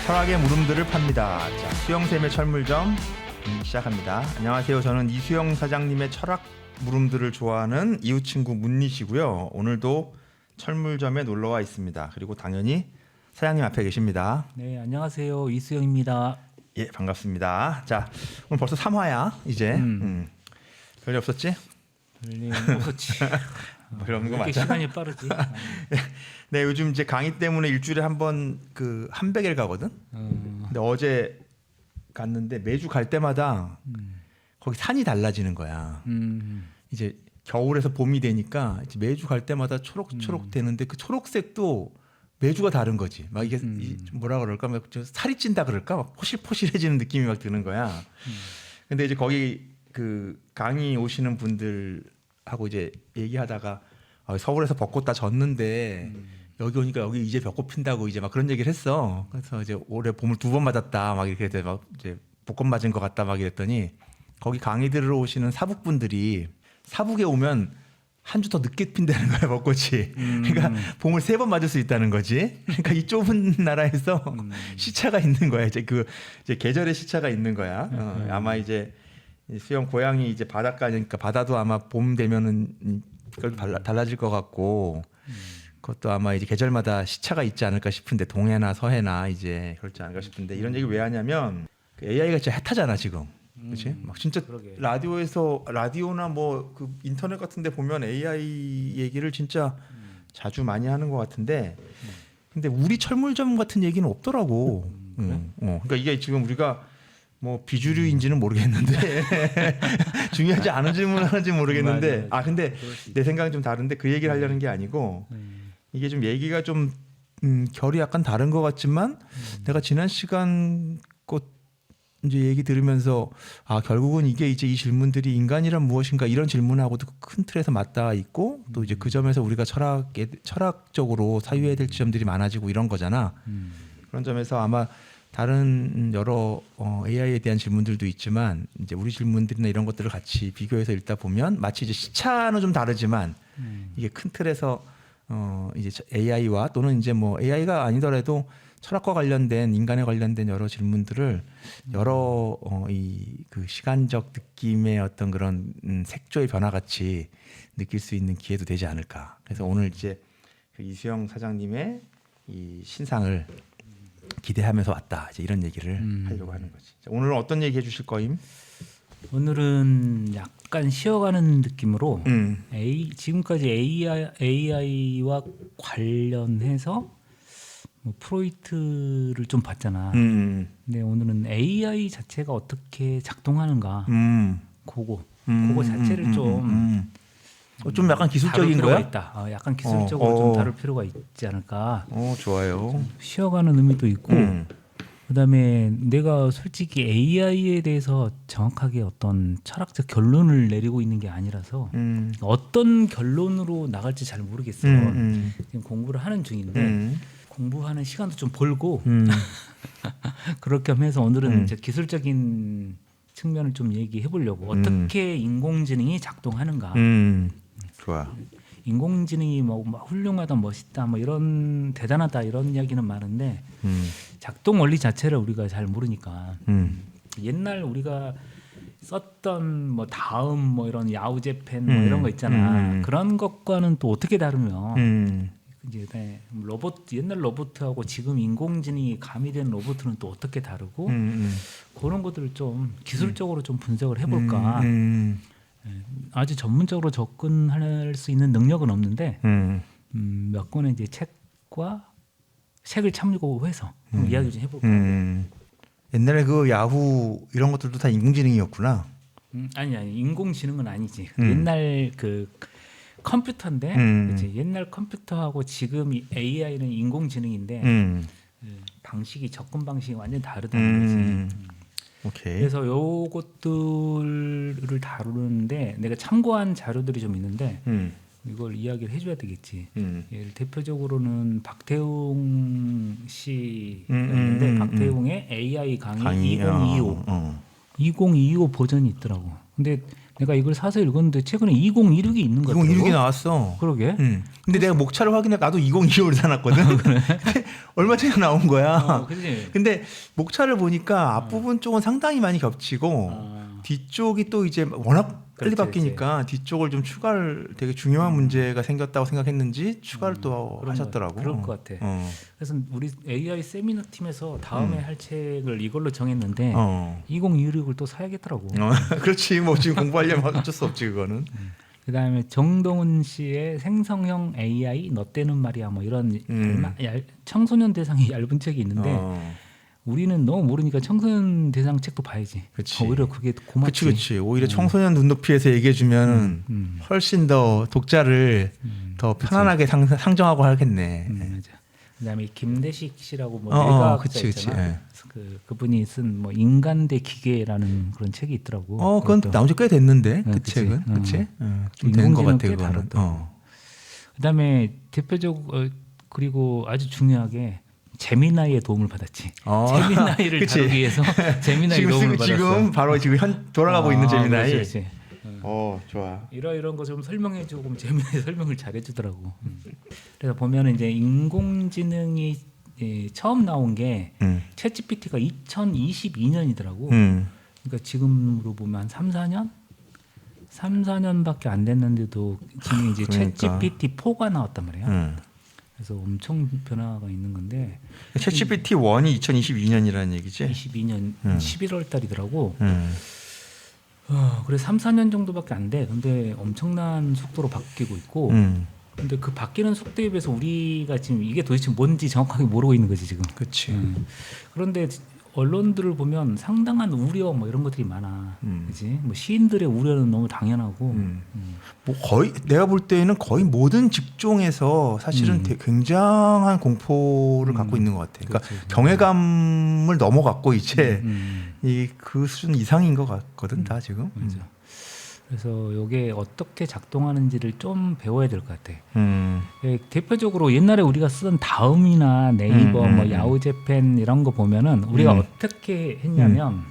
철학의 물음들을 팝니다. 자, 수영쌤의 철물점 시작합니다. 안녕하세요. 저는 이수영 사장님의 철학 물음들을 좋아하는 이웃 친구 문니시고요. 오늘도 철물점에 놀러와 있습니다. 그리고 당연히 사장님 앞에 계십니다. 네, 안녕하세요. 이수영입니다. 예, 반갑습니다. 자, 오늘 벌써 3화야 이제. 별일 없었지? 별일 없었지. 그런 거 이렇게 맞아? 시간이 빠르지. 네, 요즘 이제 강의 때문에 일주일에 한 번 그 한백일 가거든. 근데 어제 갔는데 매주 갈 때마다 거기 산이 달라지는 거야. 이제 겨울에서 봄이 되니까 이제 매주 갈 때마다 초록초록 되는데 그 초록색도 매주가 다른 거지. 막 이게 좀 뭐라 그럴까? 막 살이 찐다 그럴까? 막 포실포실해지는 느낌이 막 드는 거야. 근데 이제 거기 그 강의 오시는 분들하고 이제 얘기하다가 서울에서 벚꽃 다 졌는데 여기 오니까 여기 이제 벚꽃 핀다고 이제 막 그런 얘기를 했어. 그래서 이제 올해 봄을 2번 맞았다 막 이렇게 해서 막 이제 벚꽃 맞은 것 같다 막 이랬더니 거기 강의 들으러 오시는 사북 분들이 사북에 오면 한 주 더 늦게 핀다는 거야 벚꽃이. 그러니까 봄을 3번 맞을 수 있다는 거지. 그러니까 이 좁은 나라에서 시차가 있는 거야. 이제 이제 계절의 시차가 있는 거야. 아마 이제 수영 고향이 이제 바닷가니까 바다도 아마 봄 되면은 달라질 것 같고 그것도 아마 이제 계절마다 시차가 있지 않을까 싶은데 동해나 서해나 이제 그렇지 않을까 싶은데 이런 얘기 왜 하냐면 그 AI가 진짜 핫하잖아 지금. 그렇지? 막 진짜 그러게. 라디오나 뭐 그 인터넷 같은데 보면 AI 얘기를 진짜 자주 많이 하는 것 같은데 근데 우리 철물점 같은 얘기는 없더라고. 그래? 그러니까 이게 지금 우리가 뭐 비주류인지는 모르겠는데 중요하지 않은 질문을 하는지 모르겠는데 맞아. 근데 내 생각은 좀 다른데 그 얘기를 하려는 게 아니고 이게 좀 얘기가 좀 결이 약간 다른 것 같지만 내가 지난 시간 것 이제 얘기 들으면서 결국은 이게 이제 이 질문들이 인간이란 무엇인가 이런 질문하고도 큰 틀에서 맞닿아 있고 또 이제 그 점에서 우리가 철학적으로 사유해야 될 지점들이 많아지고 이런 거잖아. 그런 점에서 아마 다른 여러 AI에 대한 질문들도 있지만 이제 우리 질문들이나 이런 것들을 같이 비교해서 읽다 보면 마치 이제 시차는 좀 다르지만 이게 큰 틀에서 이제 AI와 또는 이제 뭐 AI가 아니더라도 철학과 관련된 인간에 관련된 여러 질문들을 여러 이 그 시간적 느낌의 어떤 그런 색조의 변화같이 느낄 수 있는 기회도 되지 않을까. 그래서 오늘 이제 그 이수영 사장님의 이 신상을 기대하면서 왔다. 이제 이런 얘기를 하려고 하는 거지. 자, 오늘은 어떤 얘기 해주실 거임? 오늘은 약간 쉬어가는 느낌으로 지금까지 AI와 관련해서 뭐 프로이트를 좀 봤잖아. 근데 오늘은 AI 자체가 어떻게 작동하는가 그거 자체를 좀 약간 기술적인 다룰 필요가 거야? 있다. 약간 기술적으로 좀 다룰 필요가 있지 않을까. 좋아요. 쉬어가는 의미도 있고 그다음에 내가 솔직히 AI에 대해서 정확하게 어떤 철학적 결론을 내리고 있는 게 아니라서 어떤 결론으로 나갈지 잘 모르겠어. 지금 공부를 하는 중인데 공부하는 시간도 좀 벌고 그렇게 하면서 오늘은 이제 기술적인 측면을 좀 얘기해 보려고 어떻게 인공지능이 작동하는가. 좋아. 인공지능이 뭐 훌륭하다, 멋있다, 뭐 이런 대단하다 이런 이야기는 많은데 작동 원리 자체를 우리가 잘 모르니까 옛날 우리가 썼던 뭐 다음 뭐 이런 야후 재팬 뭐 이런 거 있잖아. 그런 것과는 또 어떻게 다르며 이제 로봇 옛날 로봇하고 지금 인공지능이 가미된 로봇은 또 어떻게 다르고 그런 것들을 좀 기술적으로 좀 분석을 해볼까. 아주 전문적으로 접근할 수 있는 능력은 없는데 몇 권의 이제 책을 참고해서 이야기 좀 해볼까. 옛날에 그 야후 이런 것들도 다 인공지능이었구나. 아니 인공지능은 아니지. 옛날 그 컴퓨터인데 그치? 옛날 컴퓨터하고 지금 AI는 인공지능인데 방식이 접근 방식이 완전 다르다는 거지. 오케이. 그래서 요것들을 다루는데 내가 참고한 자료들이 좀 있는데 이걸 이야기를 해줘야 되겠지. 예를 대표적으로는 박태웅 씨가 있는데 박태웅의 AI 강의 2025 버전이 있더라고. 근데 내가 이걸 사서 읽었는데 최근에 2016이 있는 거 같더라고. 2016이 나왔어. 그러게. 근데 내가 목차를 확인해 나도 2025를 사놨거든. 근데 얼마 전에 나온 거야. 그치? 근데 목차를 보니까 앞부분 쪽은 상당히 많이 겹치고 뒤쪽이 또 이제 워낙 빨리 그렇지, 바뀌니까 뒤쪽을 좀 추가를 되게 중요한 문제가 생겼다고 생각했는지 추가를 또 그런 하셨더라고. 그럴 것 같아. 어. 그래서 우리 AI 세미나 팀에서 다음에 할 책을 이걸로 정했는데 어. 2026을 또 사야겠더라고. 그렇지. 뭐 지금 공부하려면 어쩔 수 없지 그거는. 그다음에 정동훈 씨의 생성형 AI 너 때는 말이야 뭐 이런 청소년 대상이 얇은 책이 있는데 우리는 너무 모르니까 청소년 대상 책도 봐야지. 그치. 오히려 그게 고맙지. 그치. 오히려 청소년 눈높이에서 얘기해주면 훨씬 더 독자를 더 편안하게 상정하고 하겠네. 맞아. 그다음에 김대식 씨라고 뭐 어, 뇌과학자 그치. 있잖아. 예. 그분이 쓴 뭐 인간 대 기계라는 그런 책이 있더라고. 그건 나온 지 꽤 됐는데 그 그치. 책은, 그치? 좀 된 것 같아 꽤 그거는. 다뤘더라고. 그다음에 대표적 그리고 아주 중요하게 재미나이의 도움을 받았지. 재미나이를 그치. 다루기 위해서 재미나이 도움을 받았어. 지금 바로 지금 돌아가고 있는 재미나이. 그렇지. 좋아. 이런 거 좀 설명해주고 그럼 재미나이 설명을 잘해주더라고. 그래서 보면은 이제 인공지능이 처음 나온 게 챗GPT가 2022년이더라고. 그러니까 지금으로 보면 한 3, 4년? 3, 4년밖에 안 됐는데도 지금 이제 그러니까. 챗GPT 4가 나왔단 말이야. 그래서 엄청 변화가 있는 건데 챗GPT 1이 2022년이라는 얘기지? 22년 11월 달이더라고. 음. 그래 3, 4년 정도밖에 안 돼. 근데 엄청난 속도로 바뀌고 있고. 근데 그 바뀌는 속도에 비해서 우리가 지금 이게 도대체 뭔지 정확하게 모르고 있는 거지 지금. 그렇지. 그런데 언론들을 보면 상당한 우려 뭐 이런 것들이 많아. 그렇지? 뭐 시인들의 우려는 너무 당연하고. 뭐 거의 내가 볼 때는 거의 모든 직종에서 사실은 굉장한 공포를 갖고 있는 것 같아. 그러니까 그렇지. 경외감을 넘어갔고 이제 이 그 수준 이상인 것 같거든 다 지금. 맞아. 그래서 이게 어떻게 작동하는지를 좀 배워야 될 것 같아. 대표적으로 옛날에 우리가 쓰던 다음이나 네이버, 뭐 야후재팬 이런 거 보면은 우리가 어떻게 했냐면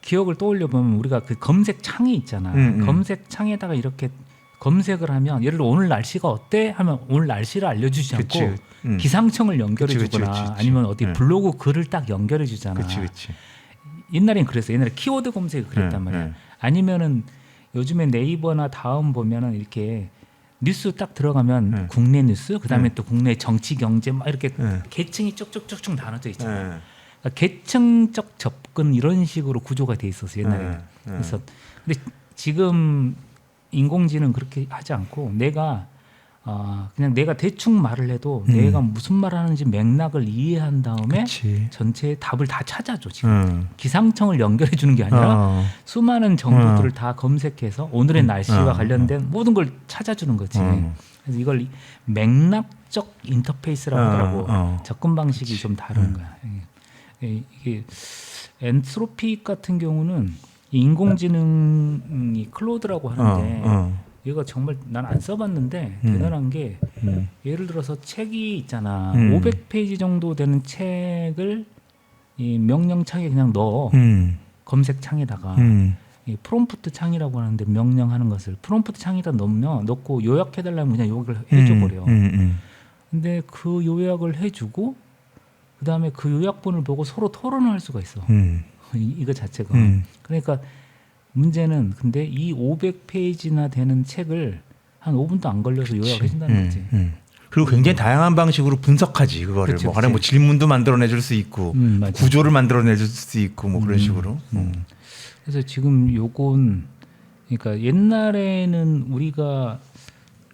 기억을 떠올려 보면 우리가 그 검색 창이 있잖아. 검색 창에다가 이렇게 검색을 하면 예를 들어 오늘 날씨가 어때? 하면 오늘 날씨를 알려주지 않고 기상청을 연결해주거나 아니면 어디 블로그 글을 딱 연결해주잖아. 그치. 옛날엔 그랬어. 옛날에 키워드 검색을 그랬단 말이야. 아니면은 요즘에 네이버나 다음 보면은 이렇게 뉴스 딱 들어가면 국내 뉴스, 그다음에 또 국내 정치 경제 막 이렇게 계층이 쭉쭉쭉쭉 나눠져 있잖아. 그러니까 계층적 접근 이런 식으로 구조가 돼 있었어 옛날에. 그래서 근데 지금 인공지능 그렇게 하지 않고 그냥 내가 대충 말을 해도 내가 무슨 말을 하는지 맥락을 이해한 다음에 전체의 답을 다 찾아줘. 지금 기상청을 연결해 주는 게 아니라 수많은 정보들을 다 검색해서 오늘의 날씨와 관련된 모든 걸 찾아주는 거지. 그래서 이걸 맥락적 인터페이스라고 하더라고. 접근 방식이 좀 다른 거야. 이게 엔트로피 같은 경우는 인공지능이 클로드라고 하는데 얘가 정말 난 안 써봤는데 대단한 게 예를 들어서 책이 있잖아. 500페이지 정도 되는 책을 이 명령창에 그냥 넣어. 검색 창에다가 이 프롬프트 창이라고 하는데 명령하는 것을 프롬프트 창에다 넣고 요약해달라면 그냥 요약을 해줘버려. 근데 그 요약을 해주고 그 다음에 그 요약본을 보고 서로 토론을 할 수가 있어. 이거 자체가. 그러니까 문제는 근데 이 500페이지나 되는 책을 한 5분도 안 걸려서 요약해 준다는 거지. 그리고 굉장히 다양한 방식으로 분석하지 그거를. 그치, 뭐 가령 뭐 질문도 만들어내줄 수 있고 구조를 만들어내줄 수 있고 뭐 그런 식으로. 그래서 지금 요건 그러니까 옛날에는 우리가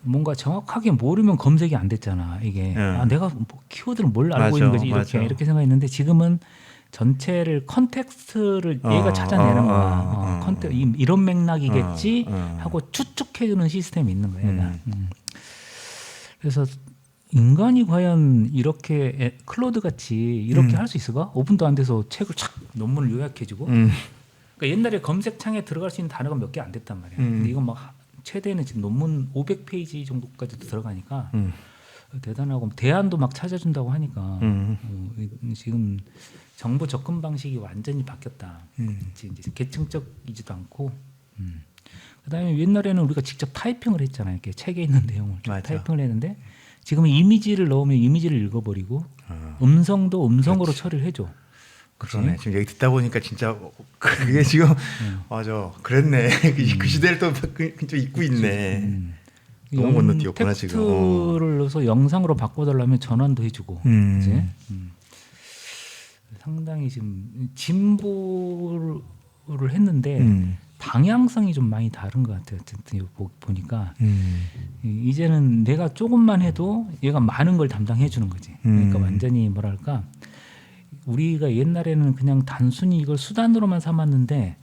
뭔가 정확하게 모르면 검색이 안 됐잖아. 이게 내가 뭐 키워드를 뭘 알고 있는 거지 이렇게 생각했는데 지금은 전체를 컨텍스트를 얘가 찾아내는 거야. 이런 맥락이겠지 하고 추측해주는 시스템이 있는 거야. 얘가. 그래서 인간이 과연 이렇게 클로드 같이 이렇게 할 수 있을까? 5분도 안 돼서 책을 착 논문을 요약해주고. 그러니까 옛날에 검색창에 들어갈 수 있는 단어가 몇 개 안 됐단 말이야. 근데 이건 막 최대는 지금 논문 500페이지 정도까지도 들어가니까 대단하고 대안도 막 찾아준다고 하니까 지금 정보 접근 방식이 완전히 바뀌었다. 이제 계층적이지도 않고 그다음에 옛날에는 우리가 직접 타이핑을 했잖아요. 이렇게 책에 있는 내용을 맞아. 타이핑을 했는데 지금은 이미지를 넣으면 이미지를 읽어버리고 음성도 음성으로 그렇지. 처리를 해줘. 그러네. 지금 얘기 듣다 보니까 진짜 그게 지금 맞아. 그랬네. 그 시대를 또 좀 잊고 있네. 너무 건너뛰었구나 지금. 텍스트를 넣어서 영상으로 바꿔달라면 전환도 해주고 이제 상당히 지금 진보를 했는데 방향성이 좀 많이 다른 것 같아요. 어쨌든 이거 보니까 이제는 내가 조금만 해도 얘가 많은 걸 담당해 주는 거지. 그러니까 완전히 뭐랄까 우리가 옛날에는 그냥 단순히 이걸 수단으로만 삼았는데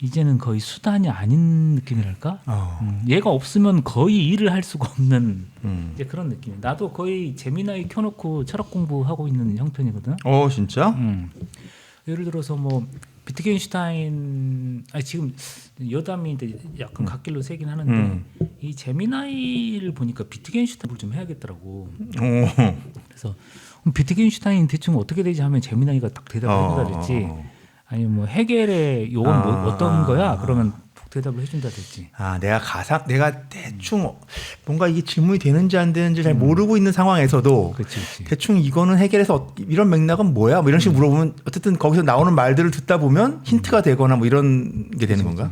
이제는 거의 수단이 아닌 느낌이랄까. 얘가 없으면 거의 일을 할 수가 없는 이제 그런 느낌. 나도 거의 제미나이 켜놓고 철학 공부하고 있는 형편이거든. 진짜? 예를 들어서 뭐 비트겐슈타인 지금 여담인데 약간 갓길로 새긴 하는데 이 제미나이를 보니까 비트겐슈타인을 좀 해야겠더라고. 그래서 비트겐슈타인 대충 어떻게 되지 하면 제미나이가 딱 대답을 해준다든지 아니면 뭐 해겔의 요건 뭐 어떤 거야 그러면 대답을 해준다든지. 내가 대충 뭔가 이게 질문이 되는지 안 되는지 잘 모르고 있는 상황에서도 그치. 대충 이거는 해결해서 이런 맥락은 뭐야? 뭐 이런 식으로 물어보면 어쨌든 거기서 나오는 말들을 듣다 보면 힌트가 되거나 뭐 이런 게 되는 건가?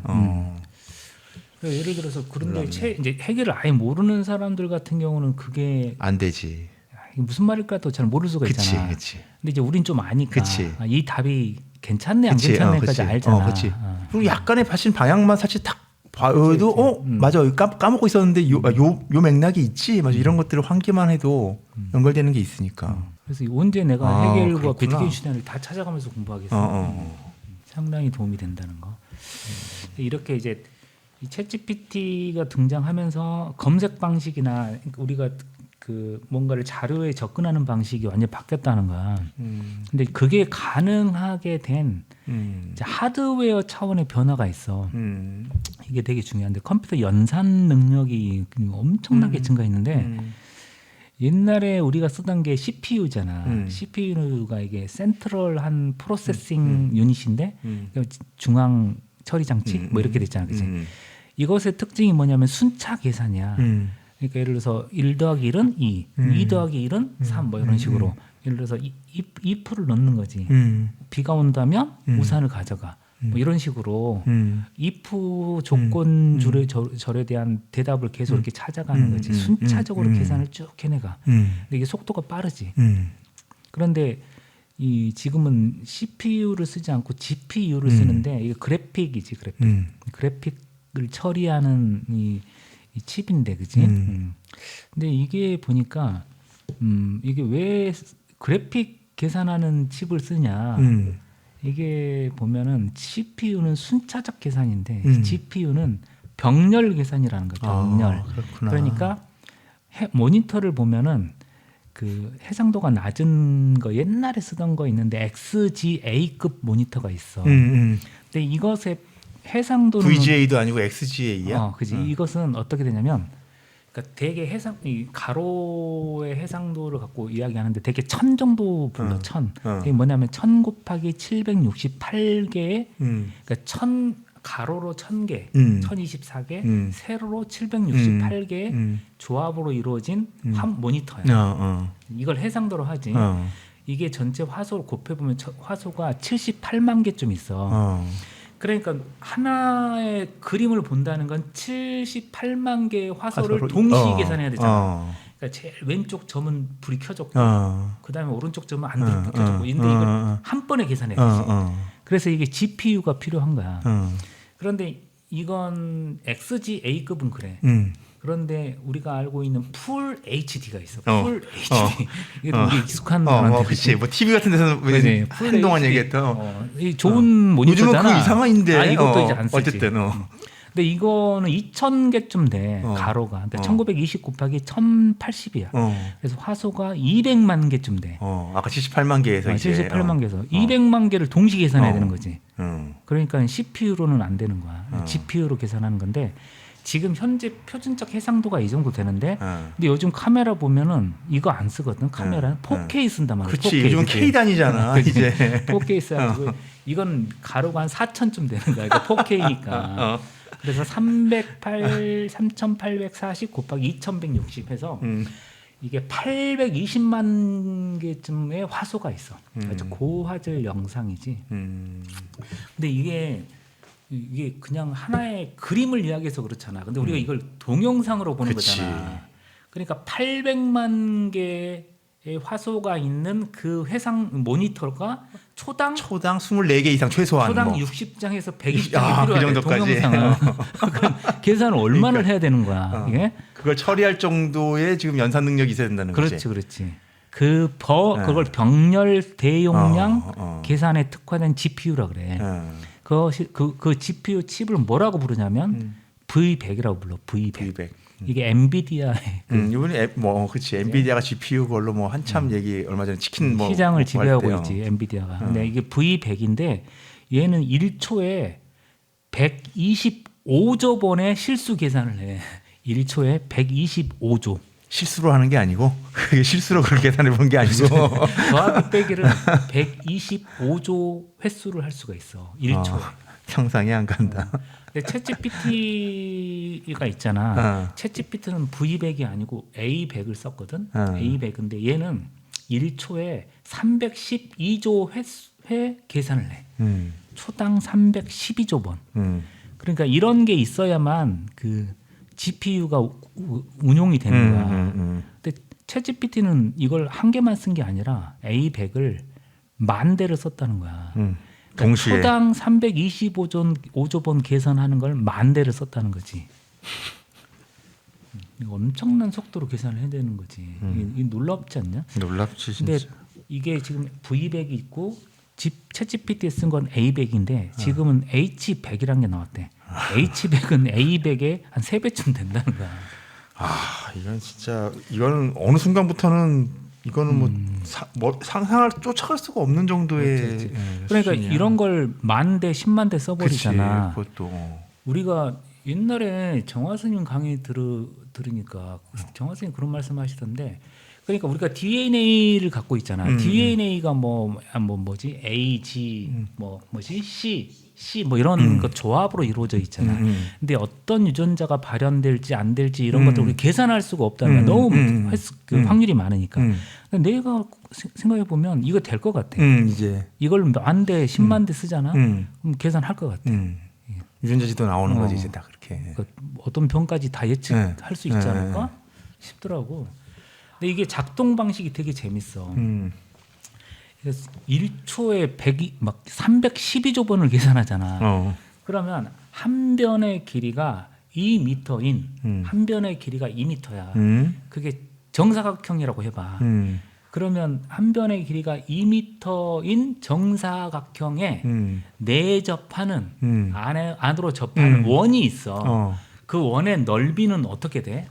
예를 들어서 그런데 이제 해결을 아예 모르는 사람들 같은 경우는 그게 안 되지. 이게 무슨 말일까도 잘 모를 수가 있잖아. 그치. 근데 이제 우린 좀 아니까 그치. 이 답이 괜찮네 안 괜찮네까지 알잖아. 그치. 그리고 약간의 사실 방향만 사실 딱 봐도 맞아 까먹고 있었는데 요 맥락이 있지 맞아 이런 것들을 환기만 해도 연결되는 게 있으니까. 그래서 언제 내가 해겔과 그렇구나. 비트겐슈타인을 다 찾아가면서 공부하겠어. 상당히 도움이 된다는 거. 이렇게 이제 이 챗GPT가 등장하면서 검색 방식이나 우리가 그 뭔가를 자료에 접근하는 방식이 완전히 바뀌었다는 거야. 근데 그게 가능하게 된 이제 하드웨어 차원의 변화가 있어. 이게 되게 중요한데 컴퓨터 연산 능력이 엄청나게 증가했는데 옛날에 우리가 쓰던 게 CPU잖아. CPU가 이게 센트럴한 프로세싱 유닛인데 중앙 처리 장치 뭐 이렇게 됐잖아, 그렇지? 이것의 특징이 뭐냐면 순차 계산이야. 그러니까 예를 들어서 1 더하기 1은 2, 2 더하기 1은 3 뭐 이런 식으로 예를 들어서 if를 넣는 거지. 비가 온다면 우산을 가져가. 뭐 이런 식으로 if 조건 절에 대한 대답을 계속 이렇게 찾아가는 거지. 순차적으로 계산을 쭉 해내가. 근데 이게 속도가 빠르지. 그런데 이 지금은 CPU를 쓰지 않고 GPU를 쓰는데 이게 그래픽이지, 그래픽. 그래픽을 처리하는 이 칩인데, 그지? 근데 이게 보니까 이게 왜 그래픽 계산하는 칩을 쓰냐? 이게 보면은 CPU는 순차적 계산인데 GPU는 병렬 계산이라는 거죠. 병렬. 그러니까 모니터를 보면은 그 해상도가 낮은 거 옛날에 쓰던 거 있는데 XGA급 모니터가 있어. 근데 이것의 해상도는 VGA도 아니고 XGA야? 그지. 이것은 어떻게 되냐면, 그러니까 대개 이 가로의 해상도를 갖고 이야기하는데 대개 1000 정도 불러. 1000. 이게 뭐냐면 1000 곱하기 768개의 그러니까 1000 가로로 1000개, 1024개, 세로로 768개의 조합으로 이루어진 한 모니터야. 이걸 해상도로 하지. 이게 전체 화소를 곱해보면 화소가 78만 개쯤 있어. 그러니까 하나의 그림을 본다는 건 78만 개의 화소를 동시에 계산해야 되잖아. 그러니까 제일 왼쪽 점은 불이 켜졌고 그다음에 오른쪽 점은 안 불이 켜졌고 근데 이걸 한 번에 계산해야 되지. 그래서 이게 GPU가 필요한 거야. 그런데 이건 XGA급은 그래. 그런데 우리가 알고 있는 풀 HD가 있어. 풀 HD. 이게 우리 익숙한 단어인데. 그렇지. 뭐 TV 같은 데서는 한동안 얘기했던. 이 좋은 모니터잖아. 요즘은 그 이상한인데. 이것도 이제 안 쓰지. 어쨌든. 근데 이거는 2000개쯤 돼. 가로가. 근데 1920 곱하기 1080이야. 그래서 화소가 200만 개쯤 돼. 아까 78만 개에서 이제. 78만 개에서 200만 개를 동시에 계산해야 되는 거지. 그러니까 CPU로는 안 되는 거야. GPU로 계산하는 건데 지금 현재 표준적 해상도가 이 정도 되는데 근데 요즘 카메라 보면은 이거 안 쓰거든. 카메라는 4K 쓴단 말이야. 그렇지. 4K, 요즘 K단이잖아. 이제 4K 써가지고 이건 가로가 한 4000쯤 되는 거야. 그러니까 4K니까. 그래서 3,840 곱하기 2,160 해서 이게 820만 개쯤의 화소가 있어. 아주 고화질 영상이지. 근데 이게 그냥 하나의 그림을 이야기해서 그렇잖아. 근데 우리가 이걸 동영상으로 보는 그치. 거잖아. 그러니까 800만 개의 화소가 있는 그 회상 모니터가 초당 24개 이상 최소한 초당 뭐. 60장에서 120장이 아, 그 필요하대. 정도까지. 동영상은. 그럼 계산을 얼마나 해야 되는 거야. 이게? 그걸 처리할 정도의 지금 연산 능력이 있어야 된다는 거지. 그렇지. 그걸 병렬 대용량 계산에 특화된 GPU라 그래. 그 GPU 칩을 뭐라고 부르냐면 V100이라고 불러. V100. V100. 이게 엔비디아의 이번에 그렇지. 엔비디아가 GPU 걸로 뭐 한참 얘기 얼마 전에 치킨 뭐 시장을 지배하고 할 때요. 있지 엔비디아가. 근데 이게 V100인데 얘는 1초에 125조 번의 실수 계산을 해. 1초에 125조. 실수로 하는 게 아니고 그게 실수로 그렇게 계산해 본 게 아니고 더하기 빼기를 125조 횟수를 할 수가 있어. 1초에. 상상이 안 간다. 근데 챗GPT가 있잖아. 챗GPT는 V100이 아니고 A100을 썼거든. A100인데 얘는 1초에 312조 회 계산을 해. 초당 312조 번. 그러니까 이런 게 있어야만 그 GPU가 운용이 되는 거야. 근데 챗GPT는 이걸 한 개만 쓴 게 아니라 A100을 10,000대를 썼다는 거야. 그러니까 동시에. 초당 325조 번 계산하는 걸 10,000대를 썼다는 거지. 엄청난 속도로 계산을 해야 되는 거지. 이게 놀랍지 않냐? 놀랍지 진짜. 근데 이게 지금 V100이 있고 챗GPT에 쓴 건 A100인데 지금은 H100이라는 게 나왔대. H100은 A100의 한 3배쯤 된다는 거야. 이건 진짜 이거는 어느 순간부터는 이거는 뭐 상상할 쫓아갈 수가 없는 정도의 그렇지. 그러니까 수준이야. 이런 걸 10,000대, 100,000대 써버리잖아. 그치, 그것도 우리가 옛날에 정화 스님 강의 들으니까 정화 스님 그런 말씀하시던데, 그러니까 우리가 DNA를 갖고 있잖아. DNA가 뭐지 A, G, 뭐지 C 뭐 이런 것 조합으로 이루어져 있잖아. 근데 어떤 유전자가 발현될지 안 될지 이런 것들 우리 계산할 수가 없다는 거야. 너무 그 확률이 많으니까. 근데 내가 생각해 보면 이거 될 것 같아. 이제 이걸 10,000대, 100,000대 쓰잖아. 그럼 계산할 것 같아. 유전자지도 나오는 거지 이제 다 그렇게. 그러니까 어떤 병까지 다 예측할 수 있지 않을까 싶더라고. 근데 이게 작동 방식이 되게 재밌어. 그래서 1초에 312조 번을 계산하잖아. 그러면 한 변의 길이가 2m인 한 변의 길이가 2m야. 그게 정사각형이라고 해봐. 그러면 한 변의 길이가 2m인 정사각형에 내접하는 안으로 접하는 원이 있어. 그 원의 넓이는 어떻게 돼?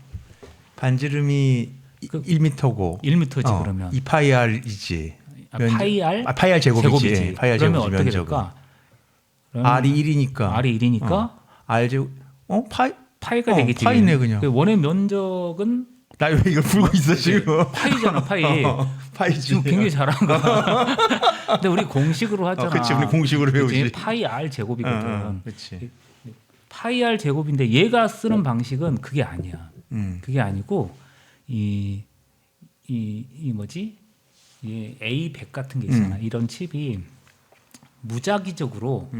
반지름이 1m고 1m지 그러면. 2파이R이지. 파이 제곱이지. 파이 R 그러면 제곱이지. 어떻게 면적은. 될까? R이 1이니까. R이 1이니까 R 제곱. 파이가 되겠지. 파이네 그냥. 그 원의 면적은 나 왜 이걸 풀고 있어 지금? 파이잖아, 파이. 파이지. 지금 굉장히 잘한 거야. 근데 우리 공식으로 하잖아. 그렇지, 우리 공식으로 배우지. 그치? 파이 R 제곱이거든. 그렇지. 파이 R 제곱인데 얘가 쓰는 방식은 그게 아니야. 그게 아니고 이 뭐지? 이 A100 같은 게 있잖아. 이런 칩이 무작위적으로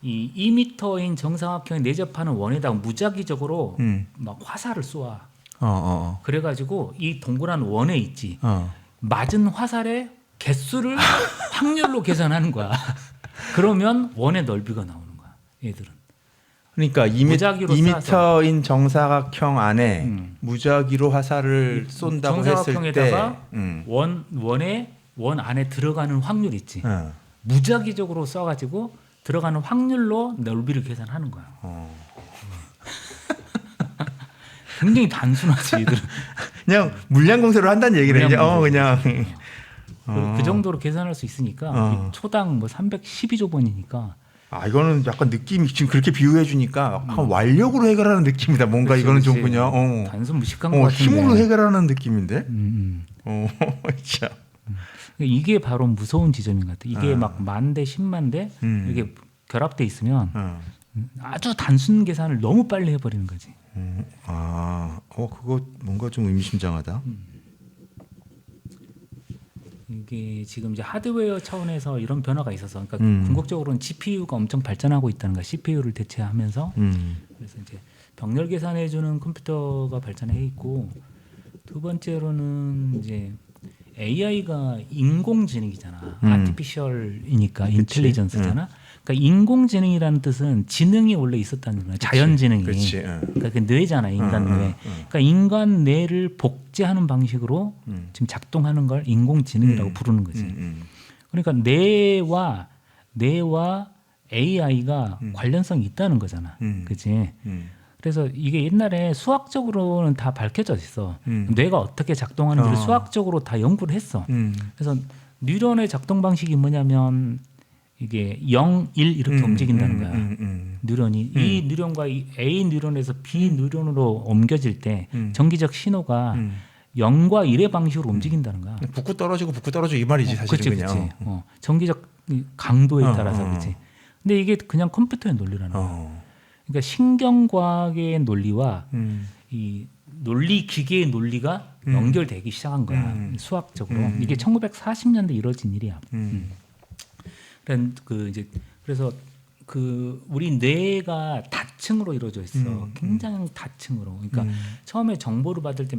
이 2m인 정사각형에 내접하는 원에다가 무작위적으로 막 화살을 쏘아. 그래가지고 이 동그란 원에 있지. 맞은 화살의 개수를 확률로 계산하는 거야. 그러면 원의 넓이가 나오는 거야. 얘들은. 그러니까 무작위로 2m인 정사각형 안에 무작위로 화살을 쏜다고 했을 때 정사각형에다가 원 안에 들어가는 확률 있지. 무작위적으로 쏴가지고 들어가는 확률로 넓이를 계산하는 거야. 굉장히 단순하지. 얘들은. 그냥 물량 공세로 한다는 얘기네. 이제 그냥 그 정도로 계산할 수 있으니까 초당 312조 번이니까. 이거는 약간 느낌이 지금 그렇게 비유해 주니까 약간 완력으로 해결하는 느낌이다. 뭔가 그치, 이거는 좀 그치. 그냥 단순 무식한 것 같은데. 힘으로 해결하는 느낌인데. 진짜. 이게 바로 무서운 지점인 것 같아. 이게 막 10,000대, 100,000대 이게 결합돼 있으면 아주 단순 계산을 너무 빨리 해버리는 거지. 그거 뭔가 좀 의미심장하다. 이게 지금 이제 하드웨어 차원에서 이런 변화가 있어서, 그러니까 궁극적으로는 GPU가 엄청 발전하고 있다는 거야. CPU를 대체하면서. 그래서 이제 병렬 계산해주는 컴퓨터가 발전해 있고, 두 번째로는 이제 AI가 인공지능이잖아. 아티피셜이니까 인텔리전스잖아. 그러니까 인공지능이라는 뜻은 지능이 원래 있었다는 거야. 자연지능이. 그러니까 그 뇌잖아, 인간 뇌. 그러니까 인간 뇌를 복제하는 방식으로 지금 작동하는 걸 인공지능이라고 부르는 거지. 그러니까 뇌와 AI가 관련성이 있다는 거잖아. 그치? 그래서 이게 옛날에 수학적으로는 다 밝혀져 있어. 뇌가 어떻게 작동하는지를 수학적으로 다 연구를 했어. 그래서 뉴런의 작동 방식이 뭐냐면 이게 0, 1 이렇게 움직인다는 거야. 뉴런이 이 뉴런과 이 A 뉴런에서 B 뉴런으로 옮겨질 때 전기적 신호가 0과 1의 방식으로 움직인다는 거야. 붙고 떨어지고 이 말이지 사실은. 그치. 전기적 강도에 따라서 그렇지. 근데 이게 그냥 컴퓨터의 논리라는 거야. 그러니까 신경과학의 논리와 이 논리 기계의 논리가 연결되기 시작한 거야. 수학적으로. 이게 1940년대 이루어진 일이야. 그래서 그 우리 뇌가 다층으로 이루어져 있어. 굉장히 다층으로. 그러니까 처음에 정보를 받을 때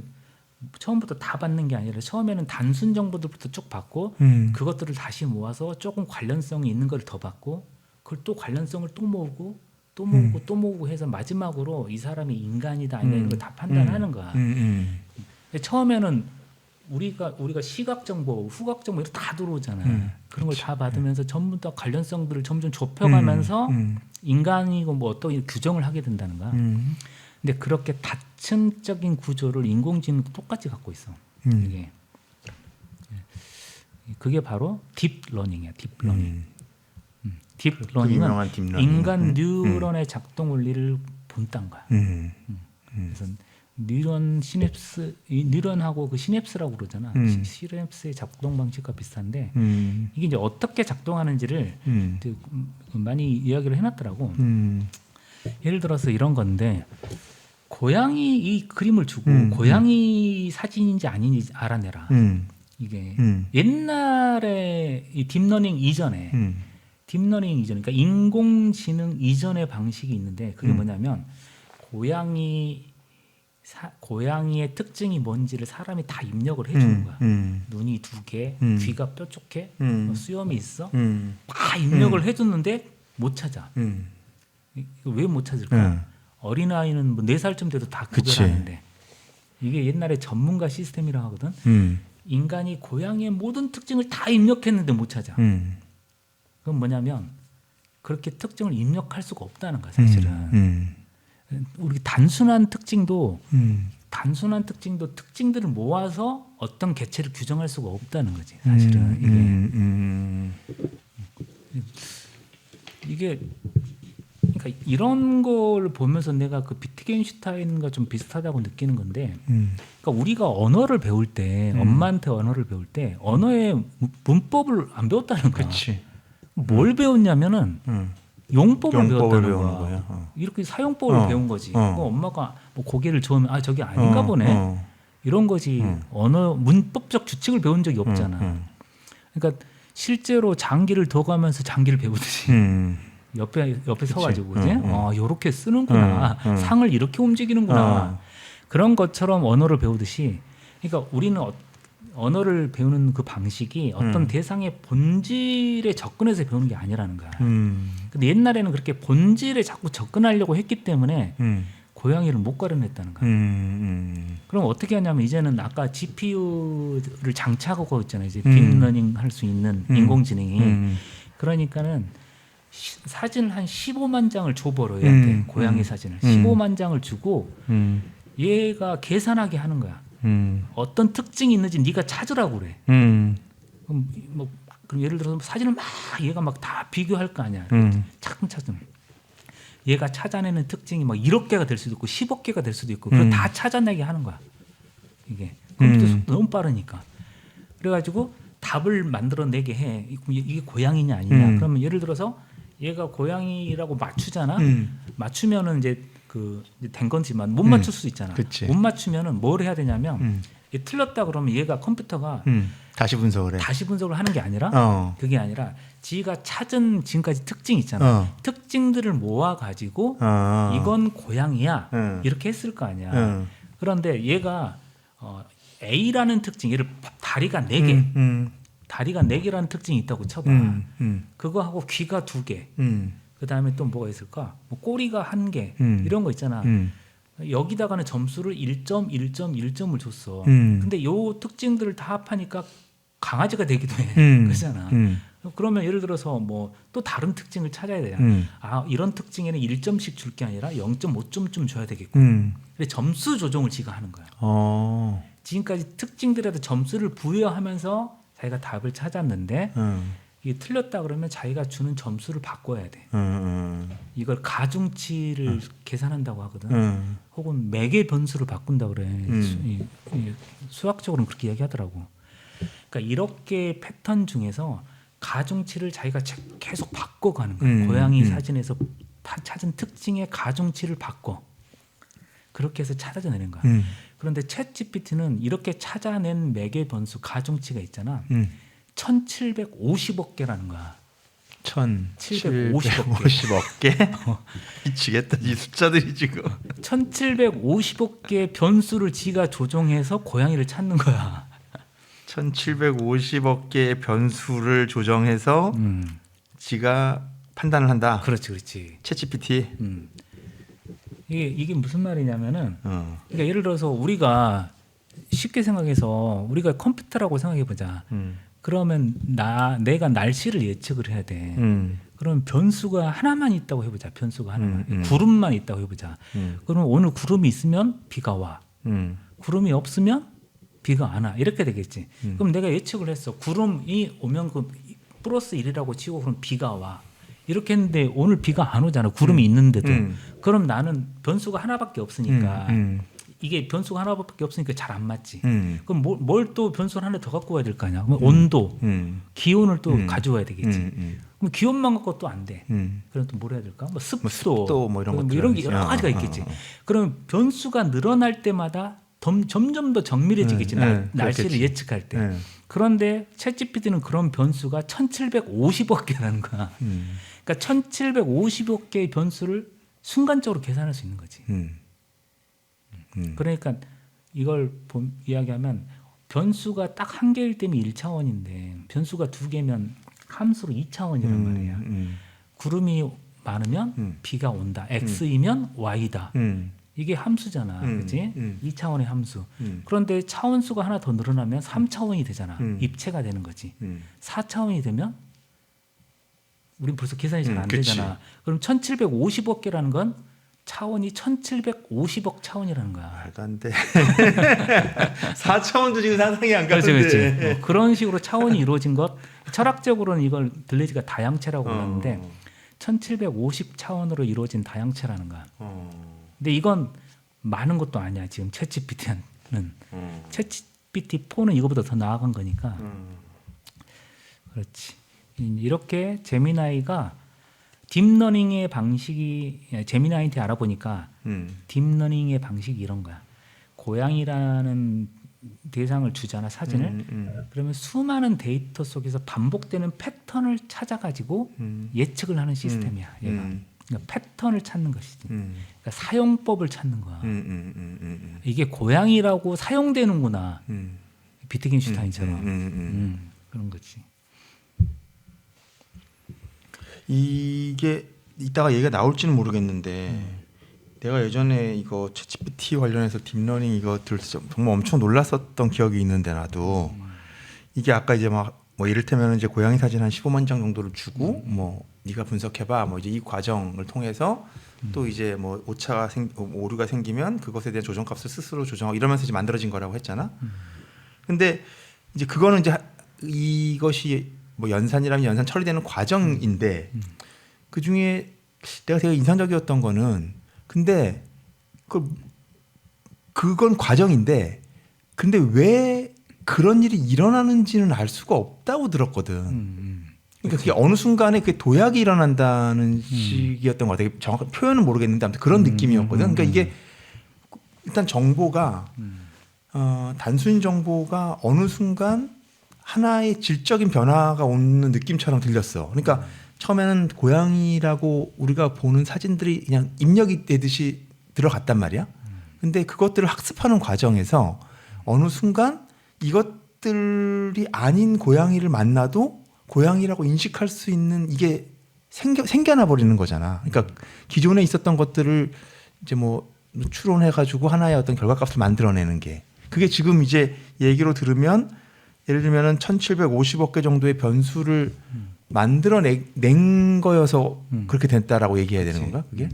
처음부터 다 받는 게 아니라 처음에는 단순 정보들부터 쭉 받고 그것들을 다시 모아서 조금 관련성이 있는 걸 더 받고 그걸 또 관련성을 또 모으고 또 모으고 해서 마지막으로 이 사람이 인간이다 아니다 이런 걸 다 판단하는 거야. 근데 처음에는 우리가 시각 정보, 후각 정보 이렇게 다 들어오잖아. 그런 걸 다 받으면서 전부 다 관련성들을 점점 좁혀가면서 인간이고 뭐 어떤 규정을 하게 된다는 거야. 근데 그렇게 다층적인 구조를 인공지능도 똑같이 갖고 있어. 이게 그게 바로 딥러닝이야. 딥러닝. 딥러닝은 인간 뉴런의 작동 원리를 본딴 거야. 그래서 뉴런 시냅스, 뉴런하고 그 시냅스라고 그러잖아. 시냅스의 작동 방식과 비슷한데 이게 이제 어떻게 작동하는지를 많이 이야기를 해놨더라고. 예를 들어서 이런 건데 고양이 이 그림을 주고 고양이 사진인지 아닌지 알아내라. 이게 옛날에 이 딥러닝 이전에 그러니까 인공지능 이전의 방식이 있는데 그게 뭐냐면 고양이의 특징이 뭔지를 사람이 다 입력을 해주는 거야. 눈이 2개, 귀가 뾰족해, 수염이 있어, 다 입력을 해줬는데 못 찾아. 왜 못 찾을까? 어린아이는 뭐 4살쯤 돼도 다 구별하는데 이게 옛날에 전문가 시스템이라고 하거든. 인간이 고양이의 모든 특징을 다 입력했는데 못 찾아. 그건 뭐냐면 그렇게 특징을 입력할 수가 없다는 거야 사실은. 우리 단순한 특징도 특징들을 모아서 어떤 개체를 규정할 수가 없다는 거지 사실은. 이게 그러니까 이런 걸 보면서 내가 그 비트겐슈타인과 좀 비슷하다고 느끼는 건데, 그러니까 우리가 언어를 배울 때 엄마한테 언어를 배울 때 언어의 문법을 안 배웠다는 거야. 뭘 배웠냐면은 용법을 배웠다는 거야. 이렇게 사용법을 배운 거지. 엄마가 뭐 고개를 저으면 저게 아닌가 보네. 이런 거지. 언어 문법적 규칙을 배운 적이 없잖아. 그러니까 실제로 장기를 더 가면서 장기를 배우듯이 옆에 서가지고 그지? 요렇게 쓰는구나. 상을 이렇게 움직이는구나. 그런 것처럼 언어를 배우듯이. 그러니까 우리는 언어를 배우는 그 방식이 어떤 대상의 본질에 접근해서 배우는 게 아니라는 거야. 근데 옛날에는 그렇게 본질에 자꾸 접근하려고 했기 때문에 고양이를 못 가려냈다는 거야. 그럼 어떻게 하냐면 이제는 아까 GPU를 장착하고 있잖아요. 이제 딥러닝 할 수 있는 인공지능이. 그러니까는 사진 한 15만 장을 줘버려 얘한테. 고양이 사진을 15만 장을 주고 얘가 계산하게 하는 거야. 어떤 특징이 있는지 네가 찾으라고 그래. 그럼 예를 들어서 사진을 막 얘가 막 다 비교할 거 아니야. 차근차근. 얘가 찾아내는 특징이 막 1억 개가 될 수도 있고 10억 개가 될 수도 있고 그걸 다 찾아내게 하는 거야. 이게 컴퓨터 속도 너무 빠르니까. 그래가지고 답을 만들어내게 해. 이게 고양이냐 아니냐. 그러면 예를 들어서 얘가 고양이라고 맞추잖아. 맞추면은 이제 된 건지만 못 맞출 수 있잖아. 그치. 못 맞추면은 뭘 해야 되냐면 얘 틀렸다 그러면 얘가 컴퓨터가 다시 분석을 해. 다시 분석을 하는 게 아니라 그게 아니라 지가 찾은 지금까지 특징 있잖아. 특징들을 모아 가지고 이건 고양이야 이렇게 했을 거 아니야. 그런데 얘가 A라는 특징, 얘를 다리가 4개, 다리가 4개라는 특징이 있다고 쳐봐. 그거하고 귀가 2개. 그 다음에 또 뭐가 있을까? 뭐 꼬리가 1개 이런 거 있잖아. 여기다가는 점수를 1점, 1점, 1점을 줬어. 근데 요 특징들을 다 합하니까 강아지가 되기도 해. 그렇잖아. 그러면 예를 들어서 뭐 또 다른 특징을 찾아야 되잖아. 아, 이런 특징에는 1점씩 줄 게 아니라 0.5점쯤 줘야 되겠고. 근데 점수 조정을 지가 하는 거야. 지금까지 특징들에도 점수를 부여하면서 자기가 답을 찾았는데 이게 틀렸다 그러면 자기가 주는 점수를 바꿔야 돼. 이걸 가중치를 계산한다고 하거든. 혹은 매개 변수를 바꾼다 그래. 수학적으로는 그렇게 이야기하더라고. 그러니까 이렇게 패턴 중에서 가중치를 자기가 계속 바꿔가는 거야. 고양이 사진에서 찾은 특징의 가중치를 바꿔. 그렇게 해서 찾아내는 거야. 그런데 챗GPT는 이렇게 찾아낸 매개 변수 가중치가 있잖아. 1750억 개라는 거야. 1750억 개? 미치겠다. 이 숫자들이 지금. 1750억 개의 변수를 지가 조정해서 고양이를 찾는 거야. 1750억 개의 변수를 조정해서 지가 판단을 한다. 그렇지, 그렇지. 챗GPT. 이게 무슨 말이냐면은, 그러니까 예를 들어서 우리가 쉽게 생각해서 우리가 컴퓨터라고 생각해 보자. 그러면 내가 날씨를 예측을 해야 돼. 그럼 변수가 하나만 있다고 해보자. 변수가 하나만. 구름만 있다고 해보자. 그러면 오늘 구름이 있으면 비가 와. 구름이 없으면 비가 안 와. 이렇게 되겠지. 그럼 내가 예측을 했어. 구름이 오면 그 플러스 1이라고 치고 그럼 비가 와. 이렇게 했는데 오늘 비가 안 오잖아. 구름이 있는데도. 그럼 나는 변수가 하나밖에 없으니까 이게 변수가 하나밖에 없으니까 잘 안 맞지. 그럼 뭘 또 변수를 하나 더 갖고 와야 될 거 아니야. 그럼 온도, 기온을 또 가져와야 되겠지. 그럼 기온만 갖고 또 안 돼. 그럼 또 뭘 해야 될까? 뭐 습도 뭐 이런 것들. 이런 게 여러 가지가 있겠지. 그럼 변수가 늘어날 때마다 점점 더 정밀해지겠지. 날씨를 그렇겠지. 예측할 때. 그런데 챗GPT는 그런 변수가 1750억 개라는 거야. 그러니까 1750억 개의 변수를 순간적으로 계산할 수 있는 거지. 그러니까 이걸 이야기하면 변수가 딱 1개일 때면 1차원인데 변수가 2개면 함수로 2차원이란 말이야. 구름이 많으면 비가 온다. X이면 Y다. 이게 함수잖아. 그렇지? 2차원의 함수. 그런데 차원수가 하나 더 늘어나면 3차원이 되잖아. 입체가 되는 거지. 4차원이 되면 우린 벌써 계산이 잘 안 되잖아. 그럼 1750억 개라는 건 차원이 1750억 차원이라는 거야. 말도 안 돼. 4차원도 지금 상상이 안 그렇지, 가는데. 그렇지. 그런 식으로 차원이 이루어진 것. 철학적으로는 이걸 들레즈가 다양체라고 하는데 1750 차원으로 이루어진 다양체라는 거야. 근데 이건 많은 것도 아니야. 지금 챗GPT는. 챗GPT 4는 이거보다 더 나아간 거니까. 그렇지. 이렇게 제미나이가 딥러닝의 방식이 제미나이한테 알아보니까 딥러닝의 방식이 이런 거야. 고양이라는 대상을 주잖아, 사진을. 그러면 수많은 데이터 속에서 반복되는 패턴을 찾아가지고 예측을 하는 시스템이야. 얘가. 그러니까 패턴을 찾는 것이지. 그러니까 사용법을 찾는 거야. 이게 고양이라고 사용되는구나. 비트겐슈타인처럼. 그런 거지. 이게 이따가 얘기가 나올지는 모르겠는데 내가 예전에 이거 챗GPT 관련해서 딥러닝 이거 들어서 정말 엄청 놀랐었던 기억이 있는데 나도 이게 아까 이제 막 뭐 이를테면 이제 고양이 사진 한 15만 장 정도를 주고 뭐 네가 분석해봐 뭐 이제 이 과정을 통해서 또 이제 뭐 오류가 생기면 그것에 대한 조정값을 스스로 조정하고 이러면서 이제 만들어진 거라고 했잖아. 근데 이제 그거는 이제 이것이 뭐 연산이라면 연산 처리되는 과정인데 그 중에 내가 되게 인상적이었던 거는 근데 그건 과정인데 근데 왜 그런 일이 일어나는지는 알 수가 없다고 들었거든. 그러니까 그게 어느 순간에 그게 도약이 일어난다는 식이었던 것 같아요. 정확한 표현은 모르겠는데 아무튼 그런 느낌이었거든. 그러니까 이게 일단 정보가 단순 정보가 어느 순간 하나의 질적인 변화가 오는 느낌처럼 들렸어. 그러니까 처음에는 고양이라고 우리가 보는 사진들이 그냥 입력이 되듯이 들어갔단 말이야. 근데 그것들을 학습하는 과정에서 어느 순간 이것들이 아닌 고양이를 만나도 고양이라고 인식할 수 있는 이게 생겨나 버리는 거잖아. 그러니까 기존에 있었던 것들을 이제 뭐 추론해 가지고 하나의 어떤 결과값을 만들어내는 게 그게 지금 이제 얘기로 들으면 예를 들면은 1750억 개 정도의 변수를 만들어낸 거여서 그렇게 됐다라고 얘기해야 되는 건가? 그게?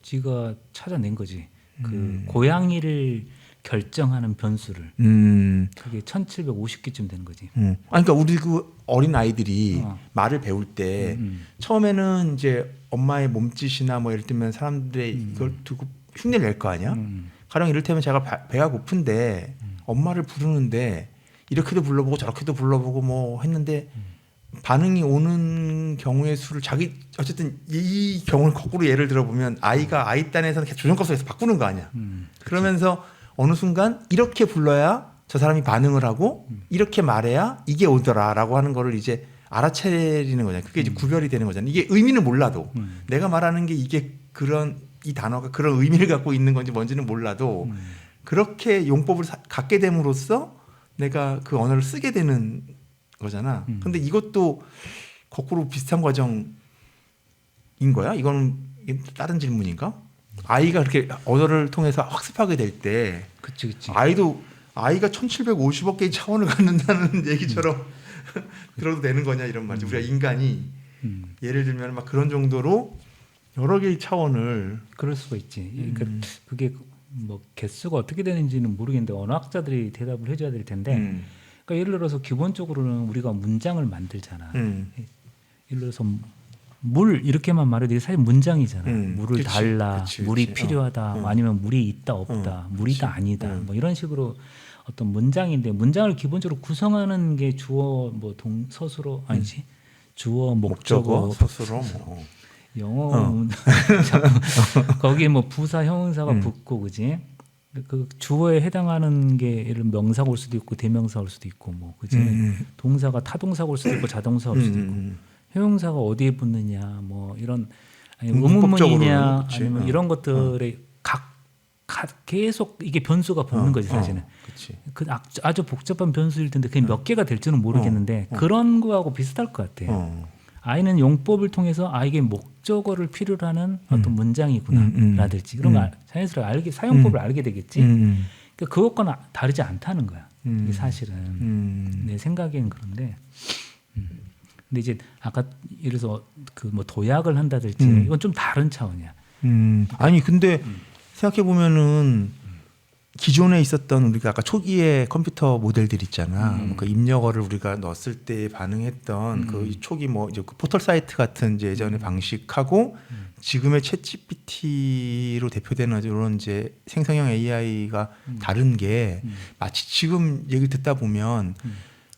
지가 찾아낸 거지. 그 고양이를 결정하는 변수를. 그게 1750개쯤 되는 거지. 아니, 그러니까 우리 그 어린 아이들이 말을 배울 때 처음에는 이제 엄마의 몸짓이나 뭐 예를 들면 사람들의 이걸 두고 흉내를 낼 거 아니야? 가령 이를테면 제가 배가 고픈데 엄마를 부르는데 이렇게도 불러보고 저렇게도 불러보고 뭐 했는데 반응이 오는 경우의 수를 자기 어쨌든 이 경우를 거꾸로 예를 들어보면 아이가 아이 딴에서는 계속 조정값을 해서 바꾸는 거 아니야. 그러면서 어느 순간 이렇게 불러야 저 사람이 반응을 하고 이렇게 말해야 이게 오더라라고 하는 거를 이제 알아차리는 거잖아요. 그게 이제 구별이 되는 거잖아요. 이게 의미는 몰라도 내가 말하는 게 이게 그런 이 단어가 그런 의미를 갖고 있는 건지 뭔지는 몰라도 그렇게 용법을 갖게 됨으로써 내가 그 언어를 쓰게 되는 거잖아. 근데 이것도 거꾸로 비슷한 과정인 거야? 이거는 다른 질문인가? 아이가 그렇게 언어를 통해서 학습하게 될 때 그치. 아이가 1750억 개의 차원을 갖는다는 얘기처럼 들어도 되는 거냐 이런 말이지. 우리가 인간이 예를 들면 막 그런 정도로 여러 개의 차원을 그럴 수가 있지. 그러니까 그게 뭐 개수가 어떻게 되는지는 모르겠는데 언어학자들이 대답을 해줘야 될 텐데. 그러니까 예를 들어서 기본적으로는 우리가 문장을 만들잖아. 예를 들어서 물 이렇게만 말해도 이게 사실 문장이잖아. 물을 그치, 달라, 그치. 물이 필요하다, 아니면 물이 있다 없다, 물이다 아니다, 뭐 이런 식으로 어떤 문장인데 문장을 기본적으로 구성하는 게 주어 뭐 서술어 아니지 주어 목적어 서술어 뭐 영어 거기에 뭐 부사 형용사가 붙고 그지. 그 주어에 해당하는 게 예를 들면 명사가 올 수도 있고 대명사 올 수도 있고 뭐 그지. 동사가 타동사가 올 수도 있고 자동사 올 수도 있고 형용사가 어디에 붙느냐 뭐 이런 의문문이냐 아니면 이런 것들에 계속 이게 변수가 붙는 거지 사실은. 그 아주 복잡한 변수일 텐데 그게 몇 개가 될지는 모르겠는데 그런 거하고 비슷할 것 같아. 아이는 용법을 통해서 아이에게 목적어를 필요로 하는 어떤 문장이구나라든지 그런 거 자연스럽게 사용법을 알게 되겠지. 그러니까 그것과는 다르지 않다는 거야. 이게 사실은 내 생각에는 그런데. 근데 이제 아까 예를 들어서 그 뭐 도약을 한다든지 이건 좀 다른 차원이야. 아니 근데 생각해 보면은 기존에 있었던 우리가 아까 초기의 컴퓨터 모델들 있잖아. 그 입력어를 우리가 넣었을 때 반응했던 그 초기 뭐 이제 그 포털 사이트 같은 이제 예전의 방식하고 지금의 챗GPT로 대표되는 이런 이제 생성형 AI가 다른 게 마치 지금 얘기 듣다 보면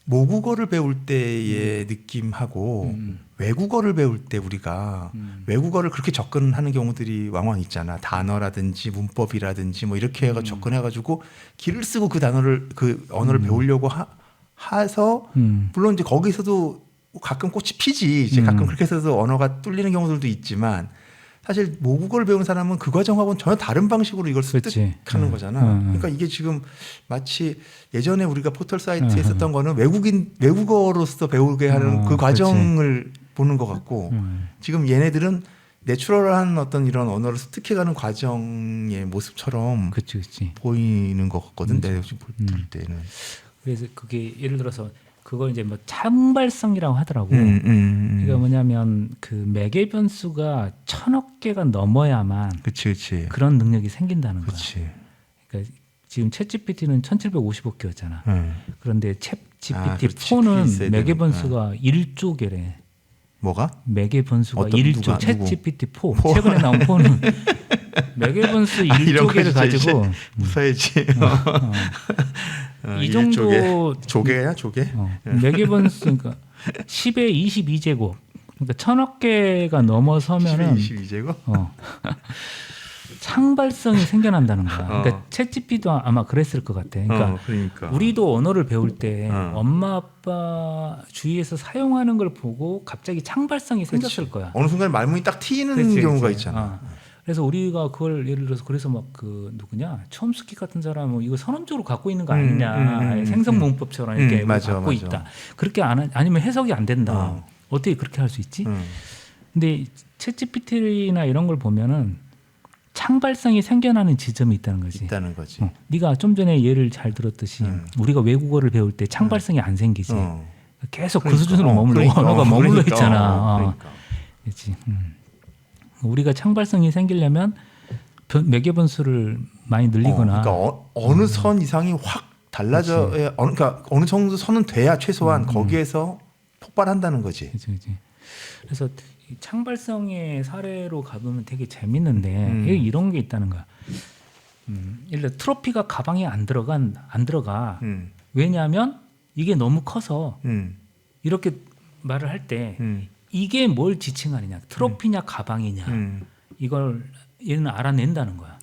모국어를 배울 때의 느낌하고 외국어를 배울 때 우리가 외국어를 그렇게 접근하는 경우들이 왕왕 있잖아. 단어라든지 문법이라든지 뭐 이렇게 해가 접근해가지고 길을 쓰고 그 단어를 그 언어를 배우려고 해서 물론 이제 거기서도 가끔 꽃이 피지. 이제 가끔 그렇게 해서도 언어가 뚫리는 경우들도 있지만 사실 모국어를 배운 사람은 그 과정하고는 전혀 다른 방식으로 이걸 습득하는 거잖아. 그러니까 이게 지금 마치 예전에 우리가 포털 사이트에 있었던 거는 외국어로서 배우게 하는 그 과정을 보는 것 같고 지금 얘네들은 내추럴한 어떤 이런 언어를 습득해가는 과정의 모습처럼 보이는 것 같거든. 내가 볼 때는. 그래서 그게 예를 들어서 그걸 이제 뭐 창발성이라고 하더라고. 그러니까 뭐냐면 그 매개 변수가 1000억 개가 넘어야만 그런 능력이 생긴다는 거야. 그러니까 지금 챗GPT는 1750억 개였잖아. 그런데 챗GPT4는 매개 변수가 1조 개래. 뭐가? 매개 변수가 1조. 챗GPT4 최근에 나온 4는 매개 변수 1조 개를 가지고 무사해지. 이 정도 조개야 조개? 매개 변수 그러니까 10의 22제곱. 그러니까 1000억 개가 넘어서면은 22제곱? 창발성이 생겨난다는 거야. 그러니까 챗GPT도 아마 그랬을 것 같아. 그러니까, 우리도 언어를 배울 때 엄마 아빠 주위에서 사용하는 걸 보고 갑자기 창발성이 생겼을 거야. 어느 순간 말문이 딱 트이는 경우가 있잖아. 그래서 우리가 그걸 예를 들어서 그래서 막 그 누구냐 촘스키 같은 사람은 이거 선언적으로 갖고 있는 거 아니냐 생성문법처럼 이렇게 갖고 있다. 그렇게 아니면 해석이 안 된다. 어떻게 그렇게 할 수 있지? 근데 챗GPT나 이런 걸 보면은 창발성이 생겨나는 지점이 있다는 거지. 네가 좀 전에 예를 잘 들었듯이 우리가 외국어를 배울 때 창발성이 안 생기지. 계속 그 수준으로 언어가 머물러 있잖아. 그렇지. 우리가 창발성이 생기려면 매개 번수를 많이 늘리거나. 그러니까 어느 선 이상이 확 달라져야 그러니까 어느 정도 선은 돼야 최소한 거기에서 폭발한다는 거지. 그렇지. 그래서 이 창발성의 사례로 가보면 되게 재밌는데 이런 게 있다는 거야. 예를 들어 트로피가 가방에 안 들어가. 왜냐하면 이게 너무 커서 이렇게 말을 할 때 이게 뭘 지칭하느냐, 트로피냐 가방이냐 이걸 얘는 알아낸다는 거야.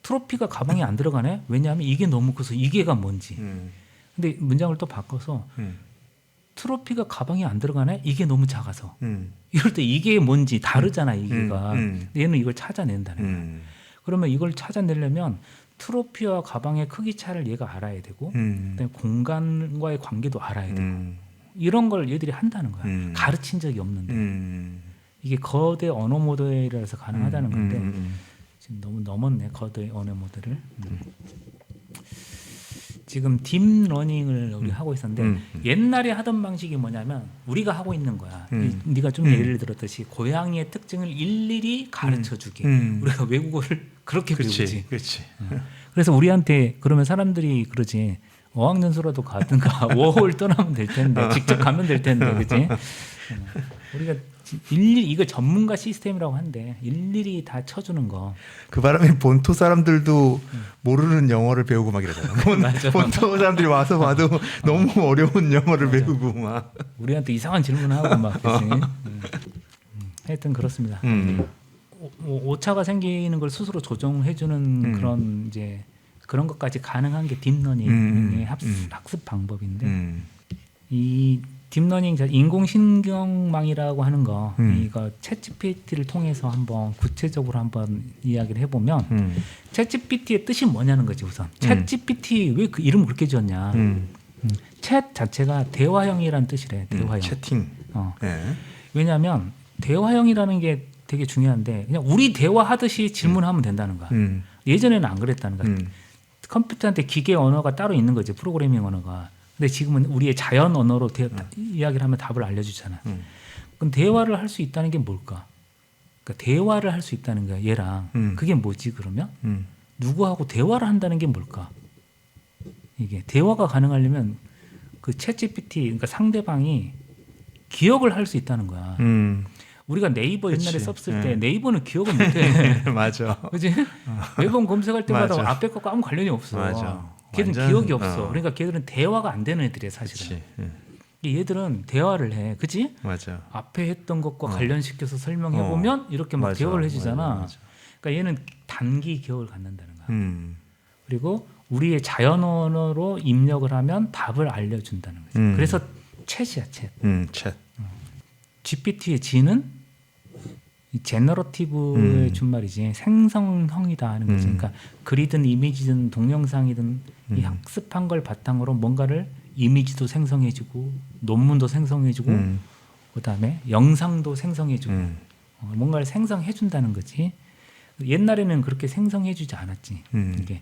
트로피가 가방에 안 들어가네. 왜냐하면 이게 너무 커서 이게가 뭔지. 근데 문장을 또 바꿔서 트로피가 가방에 안 들어가네. 이게 너무 작아서. 이럴 때 이게 뭔지 다르잖아 이게가. 얘는 이걸 찾아낸다는 거야. 그러면 이걸 찾아내려면 트로피와 가방의 크기 차를 얘가 알아야 되고, 그다음에 공간과의 관계도 알아야 되고. 이런 걸 얘들이 한다는 거야. 가르친 적이 없는데. 이게 거대 언어 모델이라서 가능하다는 건데 지금 너무 넘었네 거대 언어 모델을. 지금 딥러닝을 우리 하고 있었는데 옛날에 하던 방식이 뭐냐면 우리가 하고 있는 거야. 네가 좀 예를 들었듯이 고양이의 특징을 일일이 가르쳐주기. 우리가 외국어를 그렇게 배우지. 그래서 우리한테 그러면 사람들이 그러지. 어학연수라도 가든가 워홀 떠나면 될 텐데 직접 가면 될 텐데 그렇지? 우리가 일일이 이거 전문가 시스템이라고 한대. 일일이 다 쳐주는 거. 그 바람에 본토 사람들도 모르는 영어를 배우고 막 이러잖아. 본토 사람들이 와서 봐도 너무 어려운 영어를 배우고 막. 우리한테 이상한 질문하고 막 그렇지. 하여튼 그렇습니다. 오차가 생기는 걸 스스로 조정해주는 그런 이제 그런 것까지 가능한 게 딥러닝의 학습 방법인데 이 딥러닝 인공신경망이라고 하는 거 이거 챗GPT를 통해서 한번 구체적으로 한번 이야기를 해보면 챗GPT의 뜻이 뭐냐는 거지 우선. 챗GPT 왜 그 이름을 그렇게 지었냐. 챗 자체가 대화형이라는 뜻이래. 대화형. 채팅. 왜냐하면 대화형이라는 게 되게 중요한데 그냥 우리 대화하듯이 질문하면 된다는 거야. 예전에는 안 그랬다는 거야. 컴퓨터한테 기계 언어가 따로 있는 거지 프로그래밍 언어가. 근데 지금은 우리의 자연 언어로 이야기를 하면 답을 알려주잖아. 그럼 대화를 할 수 있다는 게 뭘까? 그러니까 대화를 할 수 있다는 거야 얘랑. 그게 뭐지 그러면? 누구하고 대화를 한다는 게 뭘까? 이게 대화가 가능하려면 그 챗GPT 그러니까 상대방이 기억을 할 수 있다는 거야. 우리가 네이버 옛날에 썼을 때 네이버는 기억을 못해. 맞아. 그지? 매번 검색할 때마다 앞에 것과 아무 관련이 없어. 걔들은 기억이 없어. 그러니까 걔들은 대화가 안 되는 애들이야 사실은. 얘들은 대화를 해. 그지? 맞아. 앞에 했던 것과 관련시켜서 설명해 보면 이렇게 막 기억을 해주잖아. 그러니까 얘는 단기 기억을 갖는다는 거야. 그리고 우리의 자연 언어로 입력을 하면 답을 알려준다는 거지. 그래서 챗이야 챗. 챗. GPT의 G는 제너러티브의 준말이지 생성형이다 하는 거지. 그러니까 글이든 이미지든 동영상이든 이 학습한 걸 바탕으로 뭔가를 이미지도 생성해주고 논문도 생성해주고 그다음에 영상도 생성해주고 뭔가를 생성해준다는 거지. 옛날에는 그렇게 생성해주지 않았지. 이게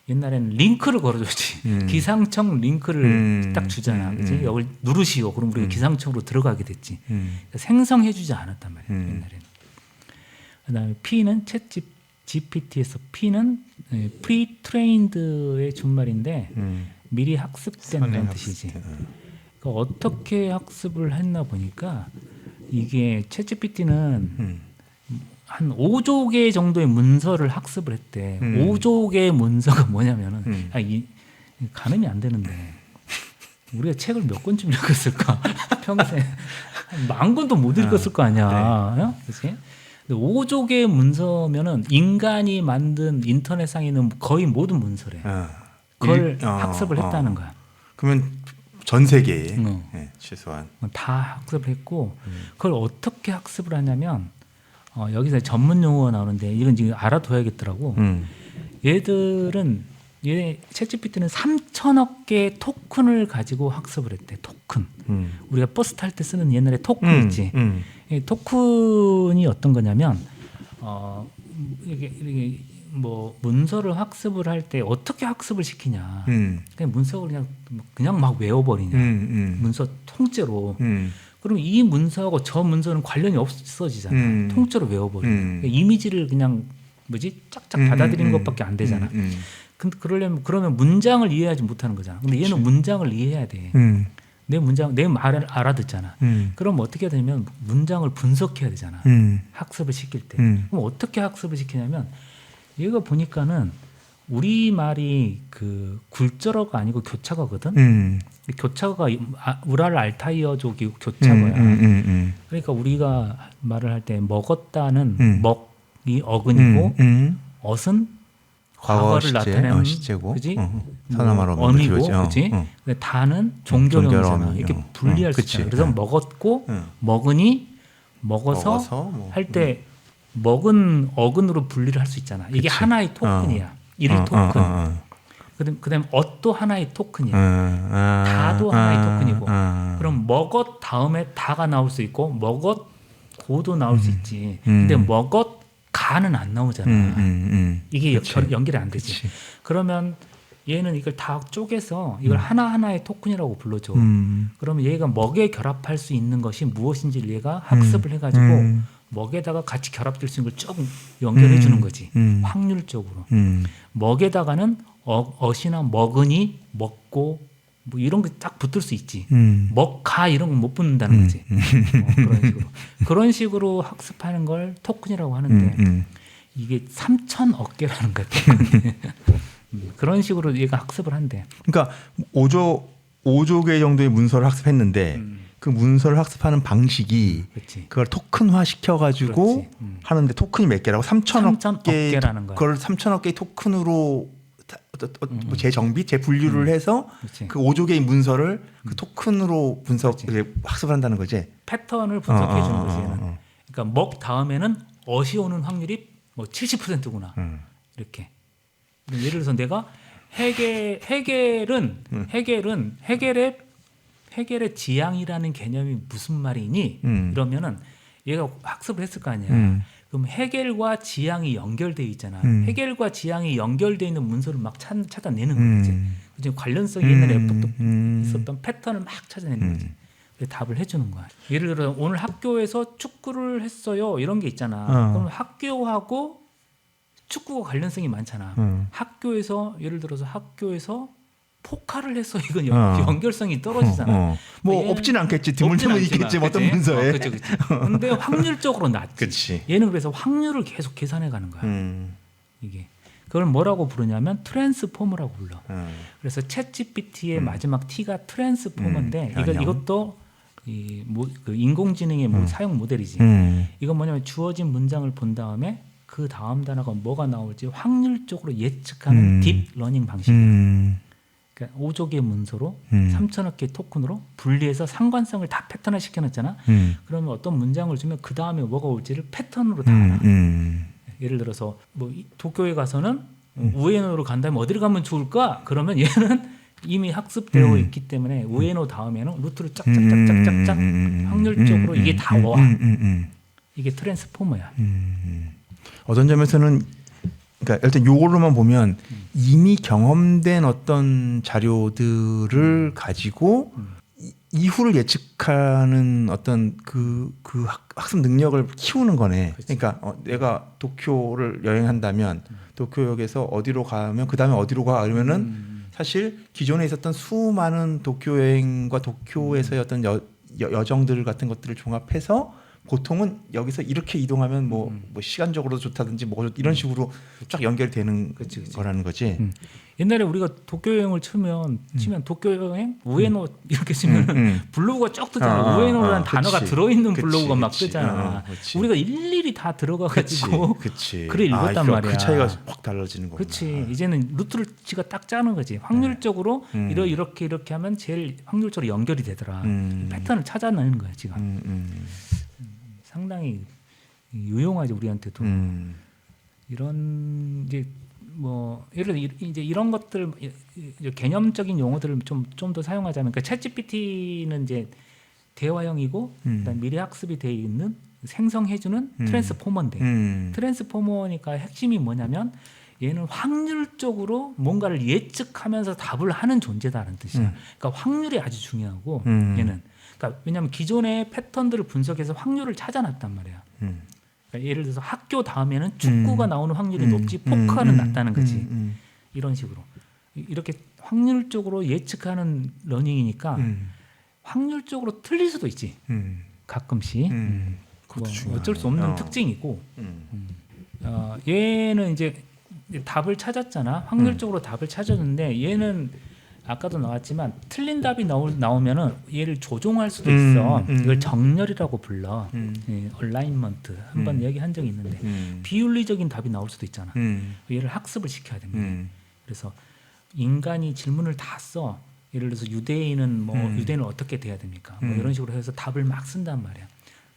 옛날에는 링크를 걸어줬지. 기상청 링크를 딱 주잖아. 그치? 여기 누르시오. 그럼 우리가 기상청으로 들어가게 됐지. 생성해주지 않았단 말이야. 옛날에는. 그다음에 P는 챗 GPT에서 P는 pre-trained의 준말인데 미리 학습된다는 뜻이지. 그러니까 어떻게 학습을 했나 보니까 이게 챗 GPT는 한 5조 개 정도의 문서를 학습을 했대. 5조 개의 문서가 뭐냐면은 이 가늠이 안 되는데 우리가 책을 몇 권쯤 읽었을까? 평생 한 10,000권도 못 읽었을 거 아니야. 네. 그렇지? 5조 개의 문서면은 인간이 만든 인터넷상에 있는 거의 모든 문서래. 그걸 학습을 했다는 거야. 그러면 전 세계에 네, 최소한 다 학습을 했고 그걸 어떻게 학습을 하냐면 여기서 전문 용어가 나오는데 이건 지금 알아둬야겠더라고. 얘들은 챗GPT는 3,000억 개의 토큰을 가지고 학습을 했대. 토큰. 우리가 버스 탈 때 쓰는 옛날에 토큰 있지. 이 토큰이 어떤 거냐면 이게 뭐 문서를 학습을 할 때 어떻게 학습을 시키냐. 그냥 문서를 그냥 막 외워버리냐. 문서 통째로. 그럼 이 문서하고 저 문서는 관련이 없어지잖아. 통째로 외워버리냐. 그러니까 이미지를 그냥 짝짝 받아들이는 것밖에 안 되잖아. 근데 그러면 문장을 이해하지 못하는 거잖아. 근데 얘는 문장을 이해해야 돼. 내 말을 알아듣잖아. 그럼 어떻게 되냐면 문장을 분석해야 되잖아. 학습을 시킬 때. 그럼 어떻게 학습을 시키냐면 얘가 보니까는 우리 말이 그 굴절어가 아니고 교차어거든. 교차어가 우랄 알타이어족이 교차어야. 그러니까 우리가 말을 할 때 먹었다는 먹이 어근이고 엇은 과거를 나타내는 시제고, 그지? 선함하로 언이고, 그지? 다는 종결형이잖아. 이렇게 분리할 수 있잖아. 그래서 먹었고, 먹으니, 먹어서 할 때 먹은 어근으로 분리를 할 수 있잖아. 이게 하나의 토큰이야. 일일 토큰. 그다음 엇도 하나의 토큰이야. 다도 하나의 토큰이고. 그럼 먹었 다음에 다가 나올 수 있고, 먹었 고도 나올 수 있지. 근데 먹었 가는 안 나오잖아. 이게 연결이 안 되지. 그치. 그러면 얘는 이걸 다 쪼개서 이걸 하나하나의 토큰이라고 불러줘. 그러면 얘가 먹에 결합할 수 있는 것이 무엇인지를 얘가 학습을 해가지고 먹에다가 같이 결합될 수 있는 걸 쭉 연결해 주는 거지. 확률적으로. 먹에다가는 엇이나 먹으니 먹고 뭐 이런 게 딱 붙을 수 있지. 먹가 이런 건 못 붙는다는 거지. 그런 식으로 학습하는 걸 토큰이라고 하는데 이게 3,000억 개라는 거야. 토큰이. 그런 식으로 얘가 학습을 한대. 그러니까 5조 개 정도의 문서를 학습했는데 그 문서를 학습하는 방식이 그치. 그걸 토큰화 시켜가지고 하는데 토큰이 몇 개라고? 3,000억 개라는 거야. 그걸 3,000억 개의 토큰으로 재정비, 재분류를 해서 그치. 그 5조 개의 문서를 그 토큰으로 학습을 한다는 거지. 패턴을 분석해 주는 거지. 얘는. 그러니까 먹 다음에는 엇이 오는 확률이 뭐 70%구나. 이렇게. 예를 들어서 내가 해겔의 지향이라는 개념이 무슨 말이니? 이러면은 얘가 학습을 했을 거 아니야. 그럼 해겔과 지향이 연결되어 있잖아. 해겔과 지향이 연결되어 있는 문서를 막 찾아내는 거지. 그치? 관련성이 옛날에 있었던 패턴을 막 찾아내는 거지. 그래서 답을 해주는 거야. 예를 들어 오늘 학교에서 축구를 했어요. 이런 게 있잖아. 그럼 학교하고 축구가 관련성이 많잖아. 예를 들어서 학교에서 포카를 했어. 이건 연결성이 떨어지잖아. 뭐 없진 않겠지. 드물드물 있겠지. 어떤 문서에. 그치. 근데 확률적으로 낮지. 그치. 얘는 그래서 확률을 계속 계산해 가는 거야. 이게. 그걸 뭐라고 부르냐면 트랜스포머라고 불러. 그래서 챗GPT의 마지막 T가 트랜스포머인데 이것도 그 인공지능의 사용 모델이지. 이건 뭐냐면 주어진 문장을 본 다음에 그 다음 단어가 뭐가 나올지 확률적으로 예측하는 딥러닝 방식이야. 그러니까 5조 개의 문서로 3,000억 개의 토큰으로 분리해서 상관성을 다 패턴화 시켜놨잖아. 그러면 어떤 문장을 주면 그 다음에 뭐가 올지를 패턴으로 다 알아. 예를 들어서 뭐 도쿄에 가서는 우에노로 간다면 어디를 가면 좋을까? 그러면 얘는 이미 학습되어 있기 때문에 우에노 다음에는 루트를 짝짝짝짝짝 확률적으로 이게 다 와. 이게 트랜스포머야. 어떤 점에서는 그러니까 일단 요걸로만 보면 이미 경험된 어떤 자료들을 가지고 이후를 예측하는 어떤 그 학습 능력을 키우는 거네. 그치. 그러니까 내가 도쿄를 여행한다면 도쿄역에서 어디로 가면 그 다음에 어디로 가 그러면은 사실 기존에 있었던 수많은 도쿄 여행과 도쿄에서의 어떤 여정들 같은 것들을 종합해서 보통은 여기서 이렇게 이동하면 뭐 시간적으로 좋다든지 뭐 이런 식으로 쫙 연결되는 그치. 거라는 거지. 옛날에 우리가 도쿄 여행을 치면 도쿄 여행 우에노 이렇게 치면 블로그가 쭉 뜨잖아. 우에노라는 단어가 들어있는 블로그가 막 뜨잖아. 우리가 일일이 다 들어가가지고 글을 읽었단 말이야. 그 차이가 확 달라지는 거구나. 그렇지. 이제는 루트를 지가 딱 짜는 거지. 확률적으로 이렇게 하면 제일 확률적으로 연결이 되더라. 패턴을 찾아내는 거야 지가. 상당히 유용하지 우리한테도. 이런 이제 뭐 예를 들어 이제 이런 것들 개념적인 용어들을 좀 더 사용하자면, 그러니까 챗GPT는 이제 대화형이고 그다음 미래 학습이 돼 있는 생성해주는 트랜스포머인데 트랜스포머니까 핵심이 뭐냐면 얘는 확률적으로 뭔가를 예측하면서 답을 하는 존재다라는 뜻이야. 그러니까 확률이 아주 중요하고 얘는 그러니까 왜냐하면 기존의 패턴들을 분석해서 확률을 찾아놨단 말이야. 그러니까 예를 들어서 학교 다음에는 축구가 나오는 확률이 높지 포커는 낮다는 거지. 이런 식으로 이렇게 확률적으로 예측하는 러닝이니까 확률적으로 틀릴 수도 있지. 가끔씩. 뭐 어쩔 수 없는 특징이고 얘는 이제 답을 찾았잖아. 확률적으로 답을 찾았는데 얘는 아까도 나왔지만 틀린 답이 나오면은 얘를 조종할 수도 있어. 이걸 정렬이라고 불러. 얼라인먼트 한번 얘기한 적이 있는데 비윤리적인 답이 나올 수도 있잖아. 얘를 학습을 시켜야 됩니다. 그래서 인간이 질문을 다 써. 예를 들어서 유대인은 뭐 유대인은 어떻게 돼야 됩니까? 뭐 이런 식으로 해서 답을 막 쓴단 말이야.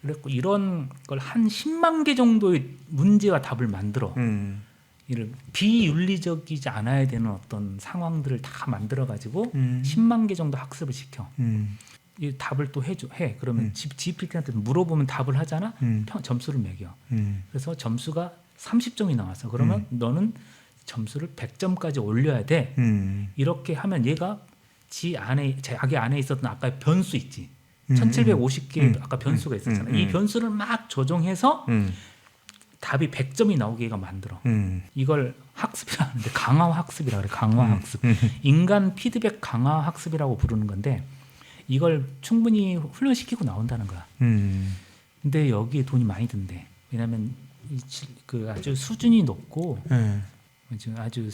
그래서 이런 걸 한 10만 개 정도의 문제와 답을 만들어. 이를 비윤리적이지 않아야 되는 어떤 상황들을 다 만들어 가지고 10만 개 정도 학습을 시켜. 이 답을 또 해. 그러면 GPT한테 물어보면 답을 하잖아. 점수를 매겨. 그래서 점수가 30점이 나왔어. 그러면 너는 점수를 100점까지 올려야 돼. 이렇게 하면 얘가 자기 안에 있었던 아까 변수 있지. 1750개 아까 변수가 있었잖아. 이 변수를 막 조정해서 답이 100점이 나오게가 만들어. 이걸 학습이라 하는데 강화 학습이라 그래. 강화 학습. 인간 피드백 강화 학습이라고 부르는 건데 이걸 충분히 훈련시키고 나온다는 거야. 근데 여기에 돈이 많이 든대. 왜냐하면 그 아주 수준이 높고 아주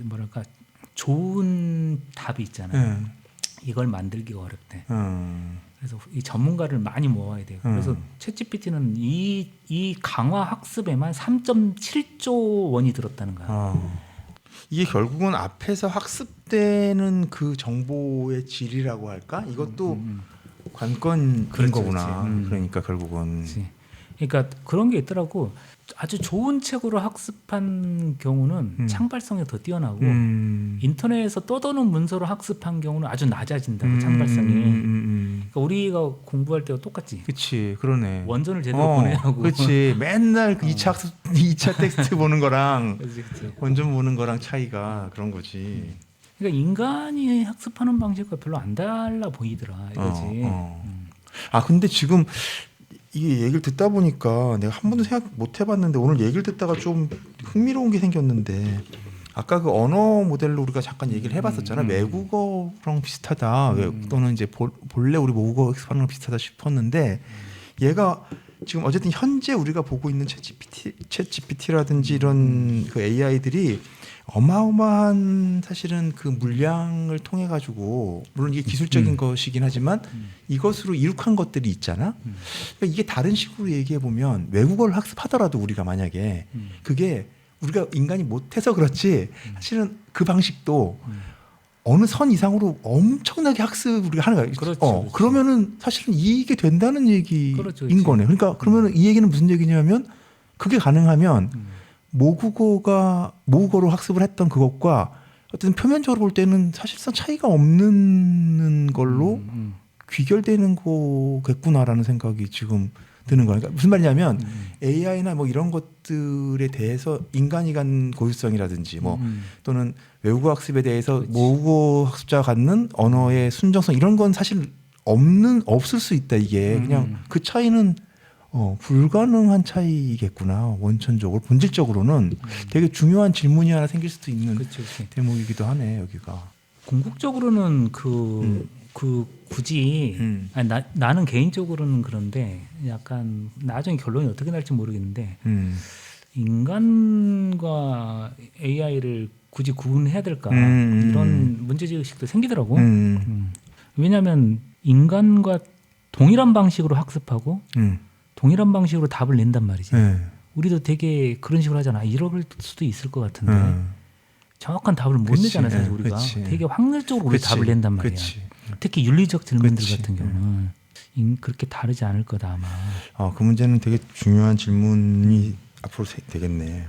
뭐랄까 좋은 답이 있잖아요. 이걸 만들기가 어렵대. 그래서 이 전문가를 많이 모아야 돼요. 그래서 챗GPT는 이 강화 학습에만 3.7조 원이 들었다는 거야. 이게 결국은 앞에서 학습되는 그 정보의 질이라고 할까? 이것도 관건인 거구나. 그러니까 결국은. 그렇지. 그러니까 그런 게 있더라고. 아주 좋은 책으로 학습한 경우는 창발성이 더 뛰어나고 인터넷에서 떠도는 문서로 학습한 경우는 아주 낮아진다고 창발성이. 그러니까 우리가 공부할 때와 똑같지. 그렇지, 그러네. 원전을 제대로 보내야 하고. 그렇지. 맨날 2차 학습, 2차 텍스트 보는 거랑 그치. 원전 보는 거랑 차이가 그런 거지. 그러니까 인간이 학습하는 방식과 별로 안 달라 보이더라 이거지. 아 근데 지금 이게 얘기를 듣다 보니까 내가 한 번도 생각 못 해봤는데 오늘 얘기를 듣다가 좀 흥미로운 게 생겼는데 아까 그 언어 모델로 우리가 잠깐 얘기를 해봤었잖아. 외국어랑 비슷하다. 또는 이제 본래 우리 모국어 학습하는 거랑 비슷하다 싶었는데 얘가 지금 어쨌든 현재 우리가 보고 있는 챗GPT라든지 이런 그 AI들이 어마어마한 사실은 그 물량을 통해 가지고 물론 이게 기술적인 것이긴 하지만 이것으로 이룩한 것들이 있잖아. 그러니까 이게 다른 식으로 얘기해 보면 외국어를 학습하더라도 우리가 만약에 그게 우리가 인간이 못해서 그렇지 사실은 그 방식도 어느 선 이상으로 엄청나게 학습 우리가 하는 거야. 그렇지. 그러면은 사실은 이익이 된다는 얘기인 거네. 그러니까 그러면은 이 얘기는 무슨 얘기냐면 그게 가능하면 모국어로 학습을 했던 그것과 어떤 표면적으로 볼 때는 사실상 차이가 없는 걸로 귀결되는 거겠구나라는 생각이 지금 드는 거야. 그러니까 무슨 말이냐면 AI나 뭐 이런 것들에 대해서 인간이 갖는 고유성이라든지 뭐 또는 외국어 학습에 대해서 그렇지. 모국어 학습자가 갖는 언어의 순정성 이런 건 사실 없을 수 있다. 이게 그냥 그 차이는 불가능한 차이겠구나. 원천적으로 본질적으로는 되게 중요한 질문이 하나 생길 수도 있는 그치. 대목이기도 하네. 여기가 궁극적으로는 그 굳이 아니, 나는 개인적으로는 그런데 약간 나중에 결론이 어떻게 날지 모르겠는데 인간과 AI를 굳이 구분해야 될까 이런 문제제기 의식도 생기더라고. 왜냐하면 인간과 동일한 방식으로 학습하고 동일한 방식으로 답을 낸단 말이지. 우리도 되게 그런 식으로 하잖아. 이럴 수도 있을 것 같은데 정확한 답을 못 내잖아 사실 우리가. 되게 확률적으로 우리 답을 낸단 말이야. 특히 윤리적 질문들 같은 경우는 그렇게 다르지 않을 거다 아마. 그 문제는 되게 중요한 질문이 앞으로 되겠네.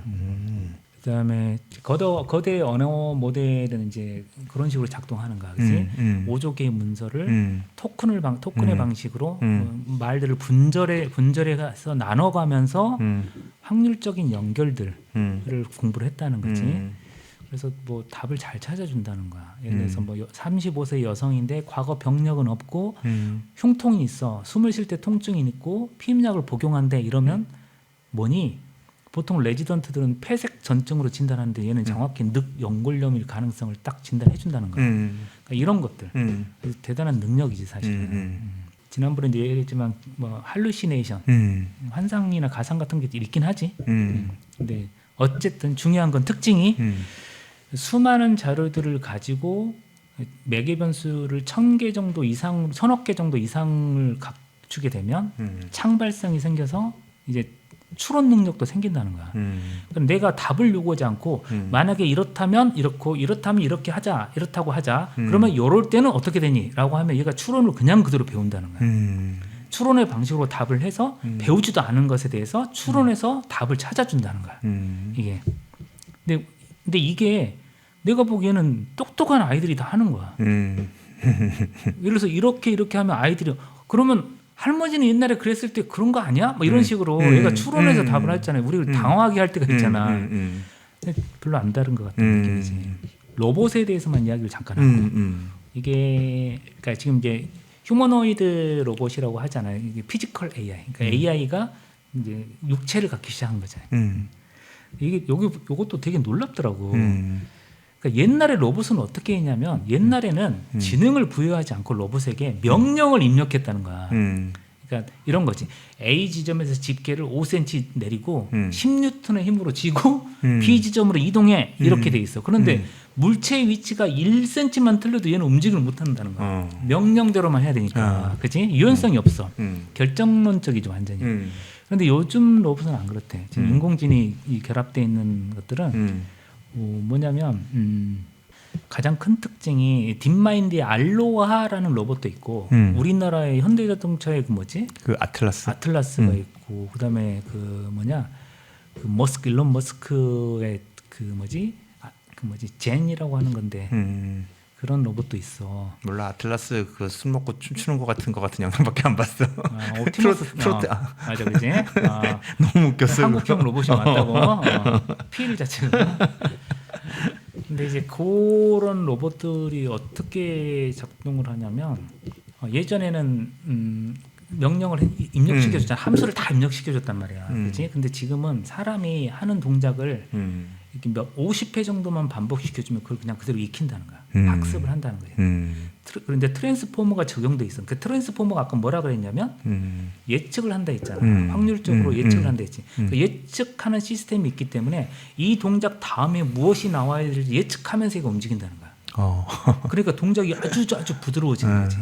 그다음에 거대 언어 모델은 이제 그런 식으로 작동하는 거야, 그렇지? 5조 개의 문서를 토큰의 방식으로 말들을 분절해서 나눠가면서 확률적인 연결들을 공부를 했다는 거지. 그래서 뭐 답을 잘 찾아준다는 거야. 예를 들어서 뭐 35세 여성인데 과거 병력은 없고 흉통이 있어, 숨을 쉴 때 통증이 있고 피임약을 복용한대 이러면 뭐니? 보통 레지던트들은 폐색 전증으로 진단하는데 얘는 정확히 늑연골염일 가능성을 딱 진단해 준다는 거야. 그러니까 이런 것들 대단한 능력이지 사실은. 지난번에 이제 얘기했지만 뭐 할루시네이션, 환상이나 가상 같은 게 있긴 하지. 근데 어쨌든 중요한 건 특징이 수많은 자료들을 가지고 매개 변수를 1000개 정도 이상, 1000억 개 정도 이상을 갖추게 되면 창발성이 생겨서 이제 추론 능력도 생긴다는 거야. 그럼 내가 답을 요구하지 않고 만약에 이렇다면 이렇고 이렇다면 이렇게 하자, 이렇다고 하자. 그러면 이럴 때는 어떻게 되니?라고 하면 얘가 추론을 그냥 그대로 배운다는 거야. 추론의 방식으로 답을 해서 배우지도 않은 것에 대해서 추론해서 답을 찾아준다는 거야. 이게. 근데 이게 내가 보기에는 똑똑한 아이들이 다 하는 거야. 예를 들어서 이렇게 하면 아이들이 그러면 할머니는 옛날에 그랬을 때 그런 거 아니야? 뭐 이런 식으로 얘가 추론해서 답을 했잖아요. 우리가 당황하게 할 때가 있잖아. 근데 별로 안 다른 것 같은 느낌이지. 로봇에 대해서만 이야기를 잠깐 하고 이게 그러니까 지금 이제 휴머노이드 로봇이라고 하잖아요. 이게 피지컬 AI. 그러니까 AI가 이제 육체를 갖기 시작한 거잖아요. 이게 요것도 되게 놀랍더라고. 그러니까 옛날에 로봇은 어떻게 했냐면 옛날에는 지능을 부여하지 않고 로봇에게 명령을 입력했다는 거야. 그러니까 이런 거지. A 지점에서 집게를 5cm 내리고 10N의 힘으로 쥐고 B 지점으로 이동해 이렇게 돼 있어. 그런데 물체의 위치가 1cm만 틀려도 얘는 움직임을 못 한다는 거야. 명령대로만 해야 되니까. 그렇지? 유연성이 없어. 결정론적이죠 완전히. 그런데 요즘 로봇은 안 그렇대. 지금 인공지능이 결합되어 있는 것들은 뭐냐면 가장 큰 특징이 딥마인드의 알로하라는 로봇도 있고 우리나라의 현대자동차의 그 뭐지? 그 아틀라스가 있고 그다음에 그 뭐냐? 그 일론 머스크의 그 뭐지? 젠이라고 하는 건데 그런 로봇도 있어. 몰라 아틀라스 그 술 먹고 춤추는 것 같은 영상밖에 안 봤어. 옵티머스 트로트 맞아 그지? 너무 웃겼어. 한국형 로봇이 맞다고 필 자체가. 근데 이제 그런 로봇들이 어떻게 작동을 하냐면 예전에는 명령을 입력시켜줬잖아. 함수를 다 입력시켜줬단 말이야. 그렇지? 근데 지금은 사람이 하는 동작을 이렇게 50회 정도만 반복시켜주면 그걸 그냥 그대로 익힌다는 거야. 학습을 한다는 거예요. 그런데 트랜스포머가 적용돼 있어. 그 트랜스포머가 아까 뭐라 그랬냐면 예측을 한다 했잖아. 확률적으로 예측을 한다 했지. 그 예측하는 시스템이 있기 때문에 이 동작 다음에 무엇이 나와야 될지 예측하면서 얘가 움직인다는 거야. 그러니까 동작이 아주 부드러워지는 거지.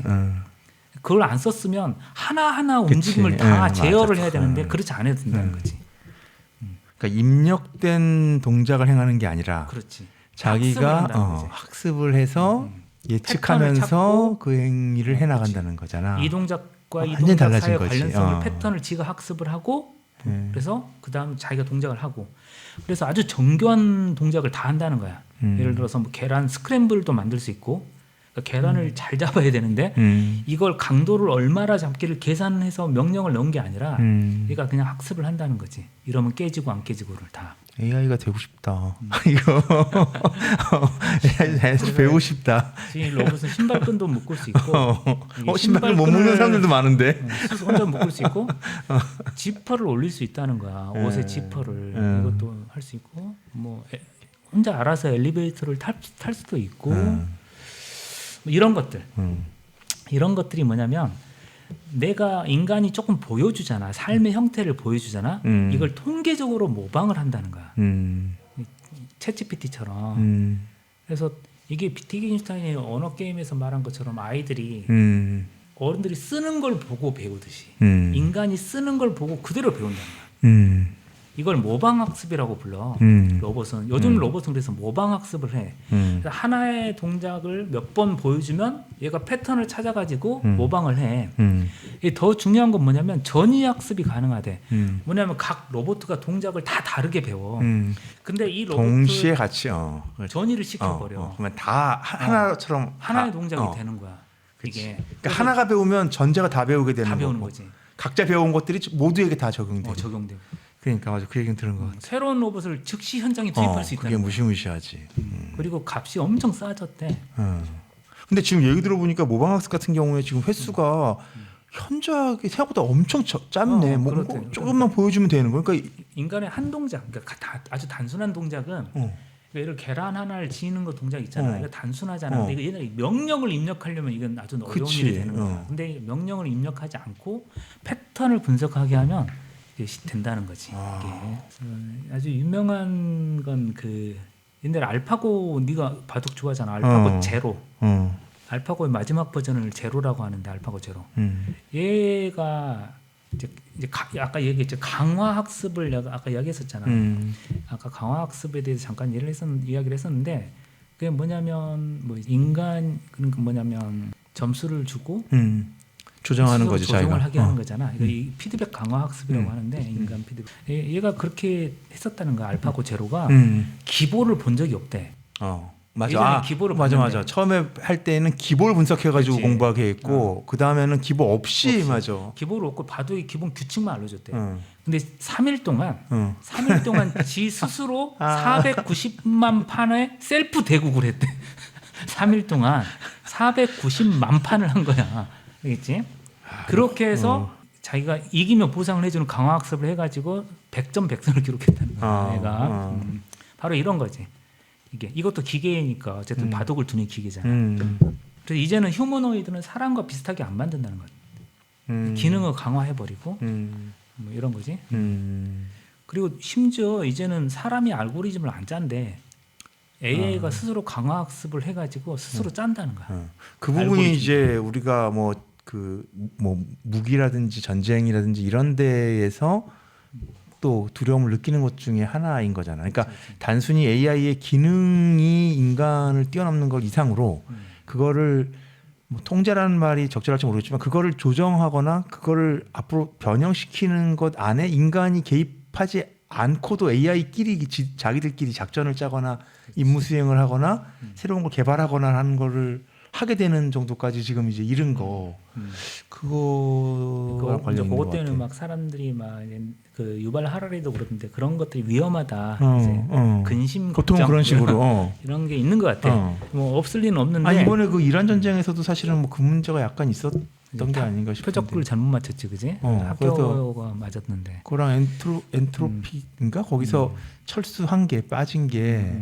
그걸 안 썼으면 하나하나 움직임을 다 제어를 해야 되는데 그렇지 않아도 된다는 거지. 그러니까 입력된 동작을 행하는 게 아니라 그렇지. 자기가 학습을 해서 예측하면서 그 행위를 해나간다는 거잖아. 이 동작과 이 완전히 동작 달라진 사이의 거지. 관련성을 패턴을 지가 학습을 하고 그래서 그 다음 자기가 동작을 하고 그래서 아주 정교한 동작을 다 한다는 거야. 예를 들어서 뭐 계란 스크램블도 만들 수 있고 그러니까 계란을 잘 잡아야 되는데 이걸 강도를 얼마나 잡기를 계산해서 명령을 넣은 게 아니라 얘가 그냥 학습을 한다는 거지. 이러면 깨지고 안 깨지고를 다. AI가 되고 싶다. 이거 AI 배우고 싶다. 지금 로봇은 신발끈도 묶을 수 있고 신발을 못 묶는 사람들도 많은데 혼자 묶을 수 있고 지퍼를 올릴 수 있다는 거야. 옷의 지퍼를 이것도 할 수 있고 뭐 혼자 알아서 엘리베이터를 탈 수도 있고 뭐 이런 것들. 이런 것들이 뭐냐면 내가 인간이 조금 보여주잖아. 삶의 형태를 보여주잖아. 이걸 통계적으로 모방을 한다는 거야. 챗GPT처럼. 그래서 이게 비트겐슈타인의 언어 게임에서 말한 것처럼 아이들이 어른들이 쓰는 걸 보고 배우듯이 인간이 쓰는 걸 보고 그대로 배운다는 거야. 이걸 모방학습이라고 불러. 로봇은 요즘 로봇은 그래서 모방학습을 해. 그래서 하나의 동작을 몇 번 보여주면 얘가 패턴을 찾아가지고 모방을 해. 이게 더 중요한 건 뭐냐면 전이학습이 가능하대. 뭐냐면 각 로봇가 동작을 다 다르게 배워. 근데 이 로봇을 동시에 같이 전이를 시켜버려. 그러면 다 하나처럼 하나의 동작이 되는 거야. 이게 그러니까 하나가 배우면 전체가 다 배우게 되는 다 배우는 거고. 거지. 각자 배운 것들이 모두에게 다 적용되고. 적용되고. 그러니까 맞아 그 얘기는 들은 거 같아. 새로운 로봇을 즉시 현장에 투입할 수 있다는 그게 거야. 무시무시하지. 그리고 값이 엄청 싸졌대. 근데 지금 얘기 들어보니까 모방학습 같은 경우에 지금 횟수가 현저하게 생각보다 엄청 짧네. 뭐 그렇대. 조금만 보여주면 되는 거. 그러니까 인간의 한 동작, 그러니까 아주 단순한 동작은 예를 계란 하나를 지는 거 동작 있잖아. 이거 단순하잖아. 근데 이거 옛날에 명령을 입력하려면 이건 아주 어려운 일이 되는 거야. 근데 명령을 입력하지 않고 패턴을 분석하게 하면 이게 된다는 거지. 이게. 아주 유명한 건 그 옛날에 알파고 네가 바둑 좋아하잖아. 알파고 제로. 알파고의 마지막 버전을 제로라고 하는데 알파고 제로. 얘가 이제 아까 얘기했죠. 강화 학습을 내가 아까 이야기했었잖아. 아까 강화 학습에 대해서 잠깐 이야기를 했었는데 그게 뭐냐면 뭐 인간 그러니까 뭐냐면 점수를 주고 조정하는 거지 조정을 자기가. 하게 하는 거잖아. 이 피드백 강화 학습이라고 하는데 인간 피드백. 얘가 그렇게 했었다는 거야. 알파고 제로가 기보를 본 적이 없대. 맞아. 기보를 맞아. 처음에 할 때는 기보를 분석해가지고 공부하게 했고 그 다음에는 기보 없이 맞아. 기보를 없고 바둑의 기본 규칙만 알려줬대. 근데 3일 동안 지 스스로 490만 판의 셀프 대국을 했대. 3일 동안 490만 판을 한 거야. 알겠지? 그렇게 해서 자기가 이기면 보상을 해주는 강화학습을 해가지고 100점 100선을 기록했다는 거야. 얘가 바로 이런 거지. 이것도 기계니까 어쨌든 바둑을 두는 기계잖아. 그래서 이제는 휴머노이드는 사람과 비슷하게 안 만든다는 거지. 기능을 강화해버리고 뭐 이런 거지. 그리고 심지어 이제는 사람이 알고리즘을 안 짠대. AI가 스스로 강화학습을 해가지고 스스로 짠다는 거야. 그 부분이 이제 우리가 뭐 무기라든지 전쟁이라든지 이런 데에서 또 두려움을 느끼는 것 중에 하나인 거잖아. 그러니까 단순히 AI의 기능이 인간을 뛰어넘는 걸 이상으로 그거를 뭐 통제라는 말이 적절할지 모르겠지만 그거를 조정하거나 그거를 앞으로 변형시키는 것 안에 인간이 개입하지 않고도 AI끼리 자기들끼리 작전을 짜거나 임무 수행을 하거나 새로운 걸 개발하거나 하는 거를 하게 되는 정도까지 지금 이제 이른 거 그거 관련 그것 때문에 막 사람들이 막 그 유발 하라리도 그러던데 그런 것들이 위험하다. 이제 근심 보통 걱정 그런 식으로 이런 게 있는 것 같아. 뭐 없을 리는 없는데. 아니 이번에 그 이란 전쟁에서도 사실은 뭐 그 문제가 약간 있었던 게 아닌가 싶은데. 표적을 잘못 맞췄지, 그지? 학교가 맞았는데. 그거랑 엔트로피인가 거기서 철수 한 개 빠진 게.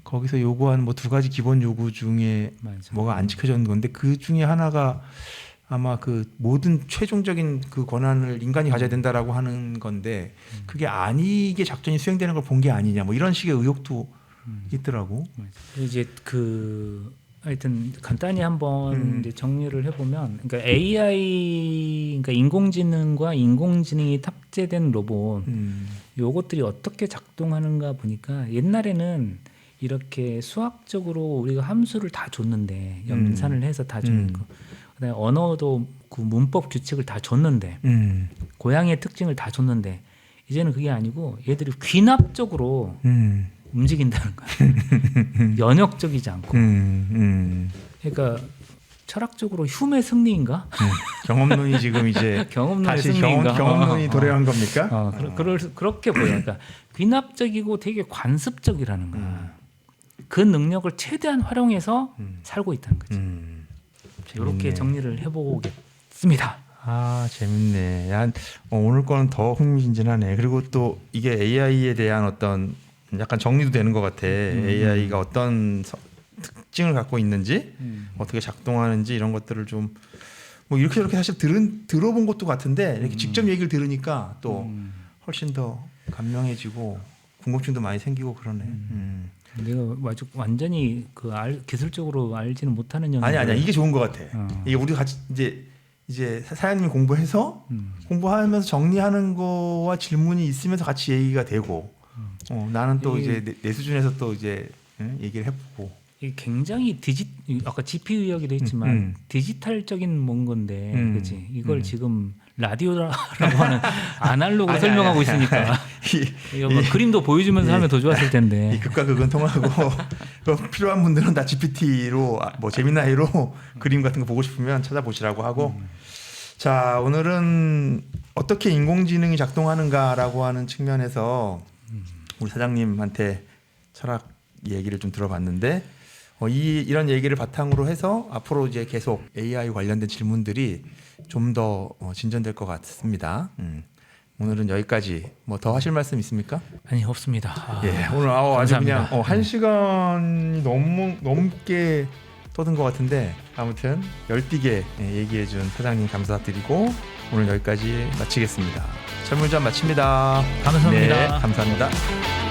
거기서 요구한 뭐 두 가지 기본 요구 중에 맞아. 뭐가 안 지켜졌는 건데 그 중에 하나가 아마 그 모든 최종적인 그 권한을 인간이 가져야 된다라고 하는 건데 그게 아니게 작전이 수행되는 걸 본 게 아니냐 뭐 이런 식의 의혹도 있더라고. 이제 그 하여튼 간단히 한번 이제 정리를 해보면 그러니까 AI 그러니까 인공지능과 인공지능이 탑재된 로봇 요것들이 어떻게 작동하는가 보니까 옛날에는 이렇게 수학적으로 우리가 함수를 다 줬는데 연산을 해서 다 줬는 거. 그다음에 언어도 그 문법 규칙을 다 줬는데 고양이의 특징을 다 줬는데 이제는 그게 아니고 얘들이 귀납적으로 움직인다는 거야. 연역적이지 않고. 그러니까 철학적으로 흉의 승리인가? 경험론이 지금 이제 경험론의 다시 승리인가? 경험론이 도래한 겁니까? 그렇게 보여. 그러니까 귀납적이고 되게 관습적이라는 거야. 그 능력을 최대한 활용해서 살고 있다는 거지. 이렇게 정리를 해보겠습니다. 아 재밌네. 오늘 거는 더 흥미진진하네. 그리고 또 이게 AI에 대한 어떤 약간 정리도 되는 것 같아. AI가 어떤 특징을 갖고 있는지 어떻게 작동하는지 이런 것들을 좀 뭐 이렇게 저렇게 사실 들어본 것도 같은데 이렇게 직접 얘기를 들으니까 또 훨씬 더 감명해지고 궁금증도 많이 생기고 그러네. 내가 아주 완전히 기술적으로 알지는 못하는 영역. 아니야 이게 좋은 것 같아. 이게 우리가 같이 이제 사장님이 공부해서 공부하면서 정리하는 거와 질문이 있으면서 같이 얘기가 되고 나는 또 이제 내 수준에서 또 이제 얘기를 해보고. 이게 굉장히 아까 GPU 이야기도 했지만 디지털적인 뭔 건데, 그렇지? 이걸 지금 라디오라고 하는 아날로그로 설명하고 있으니까 이거 막 그림도 보여주면서 하면 더 좋았을 텐데. 이 극과 극은 통하고 필요한 분들은 다 GPT로 뭐 제미나이로 그림 같은 거 보고 싶으면 찾아보시라고 하고. 자, 오늘은 어떻게 인공지능이 작동하는가라고 하는 측면에서 우리 사장님한테 철학 얘기를 좀 들어봤는데 이런 얘기를 바탕으로 해서 앞으로 이제 계속 AI 관련된 질문들이 좀 더 진전될 것 같습니다. 오늘은 여기까지. 뭐 더 하실 말씀 있습니까? 아니, 없습니다. 예, 오늘 아주 그냥 1시간이 넘게 떠든 것 같은데 아무튼 열띠게 얘기해준 사장님 감사드리고 오늘 여기까지 마치겠습니다. 설문전 마칩니다. 감사합니다. 네, 감사합니다.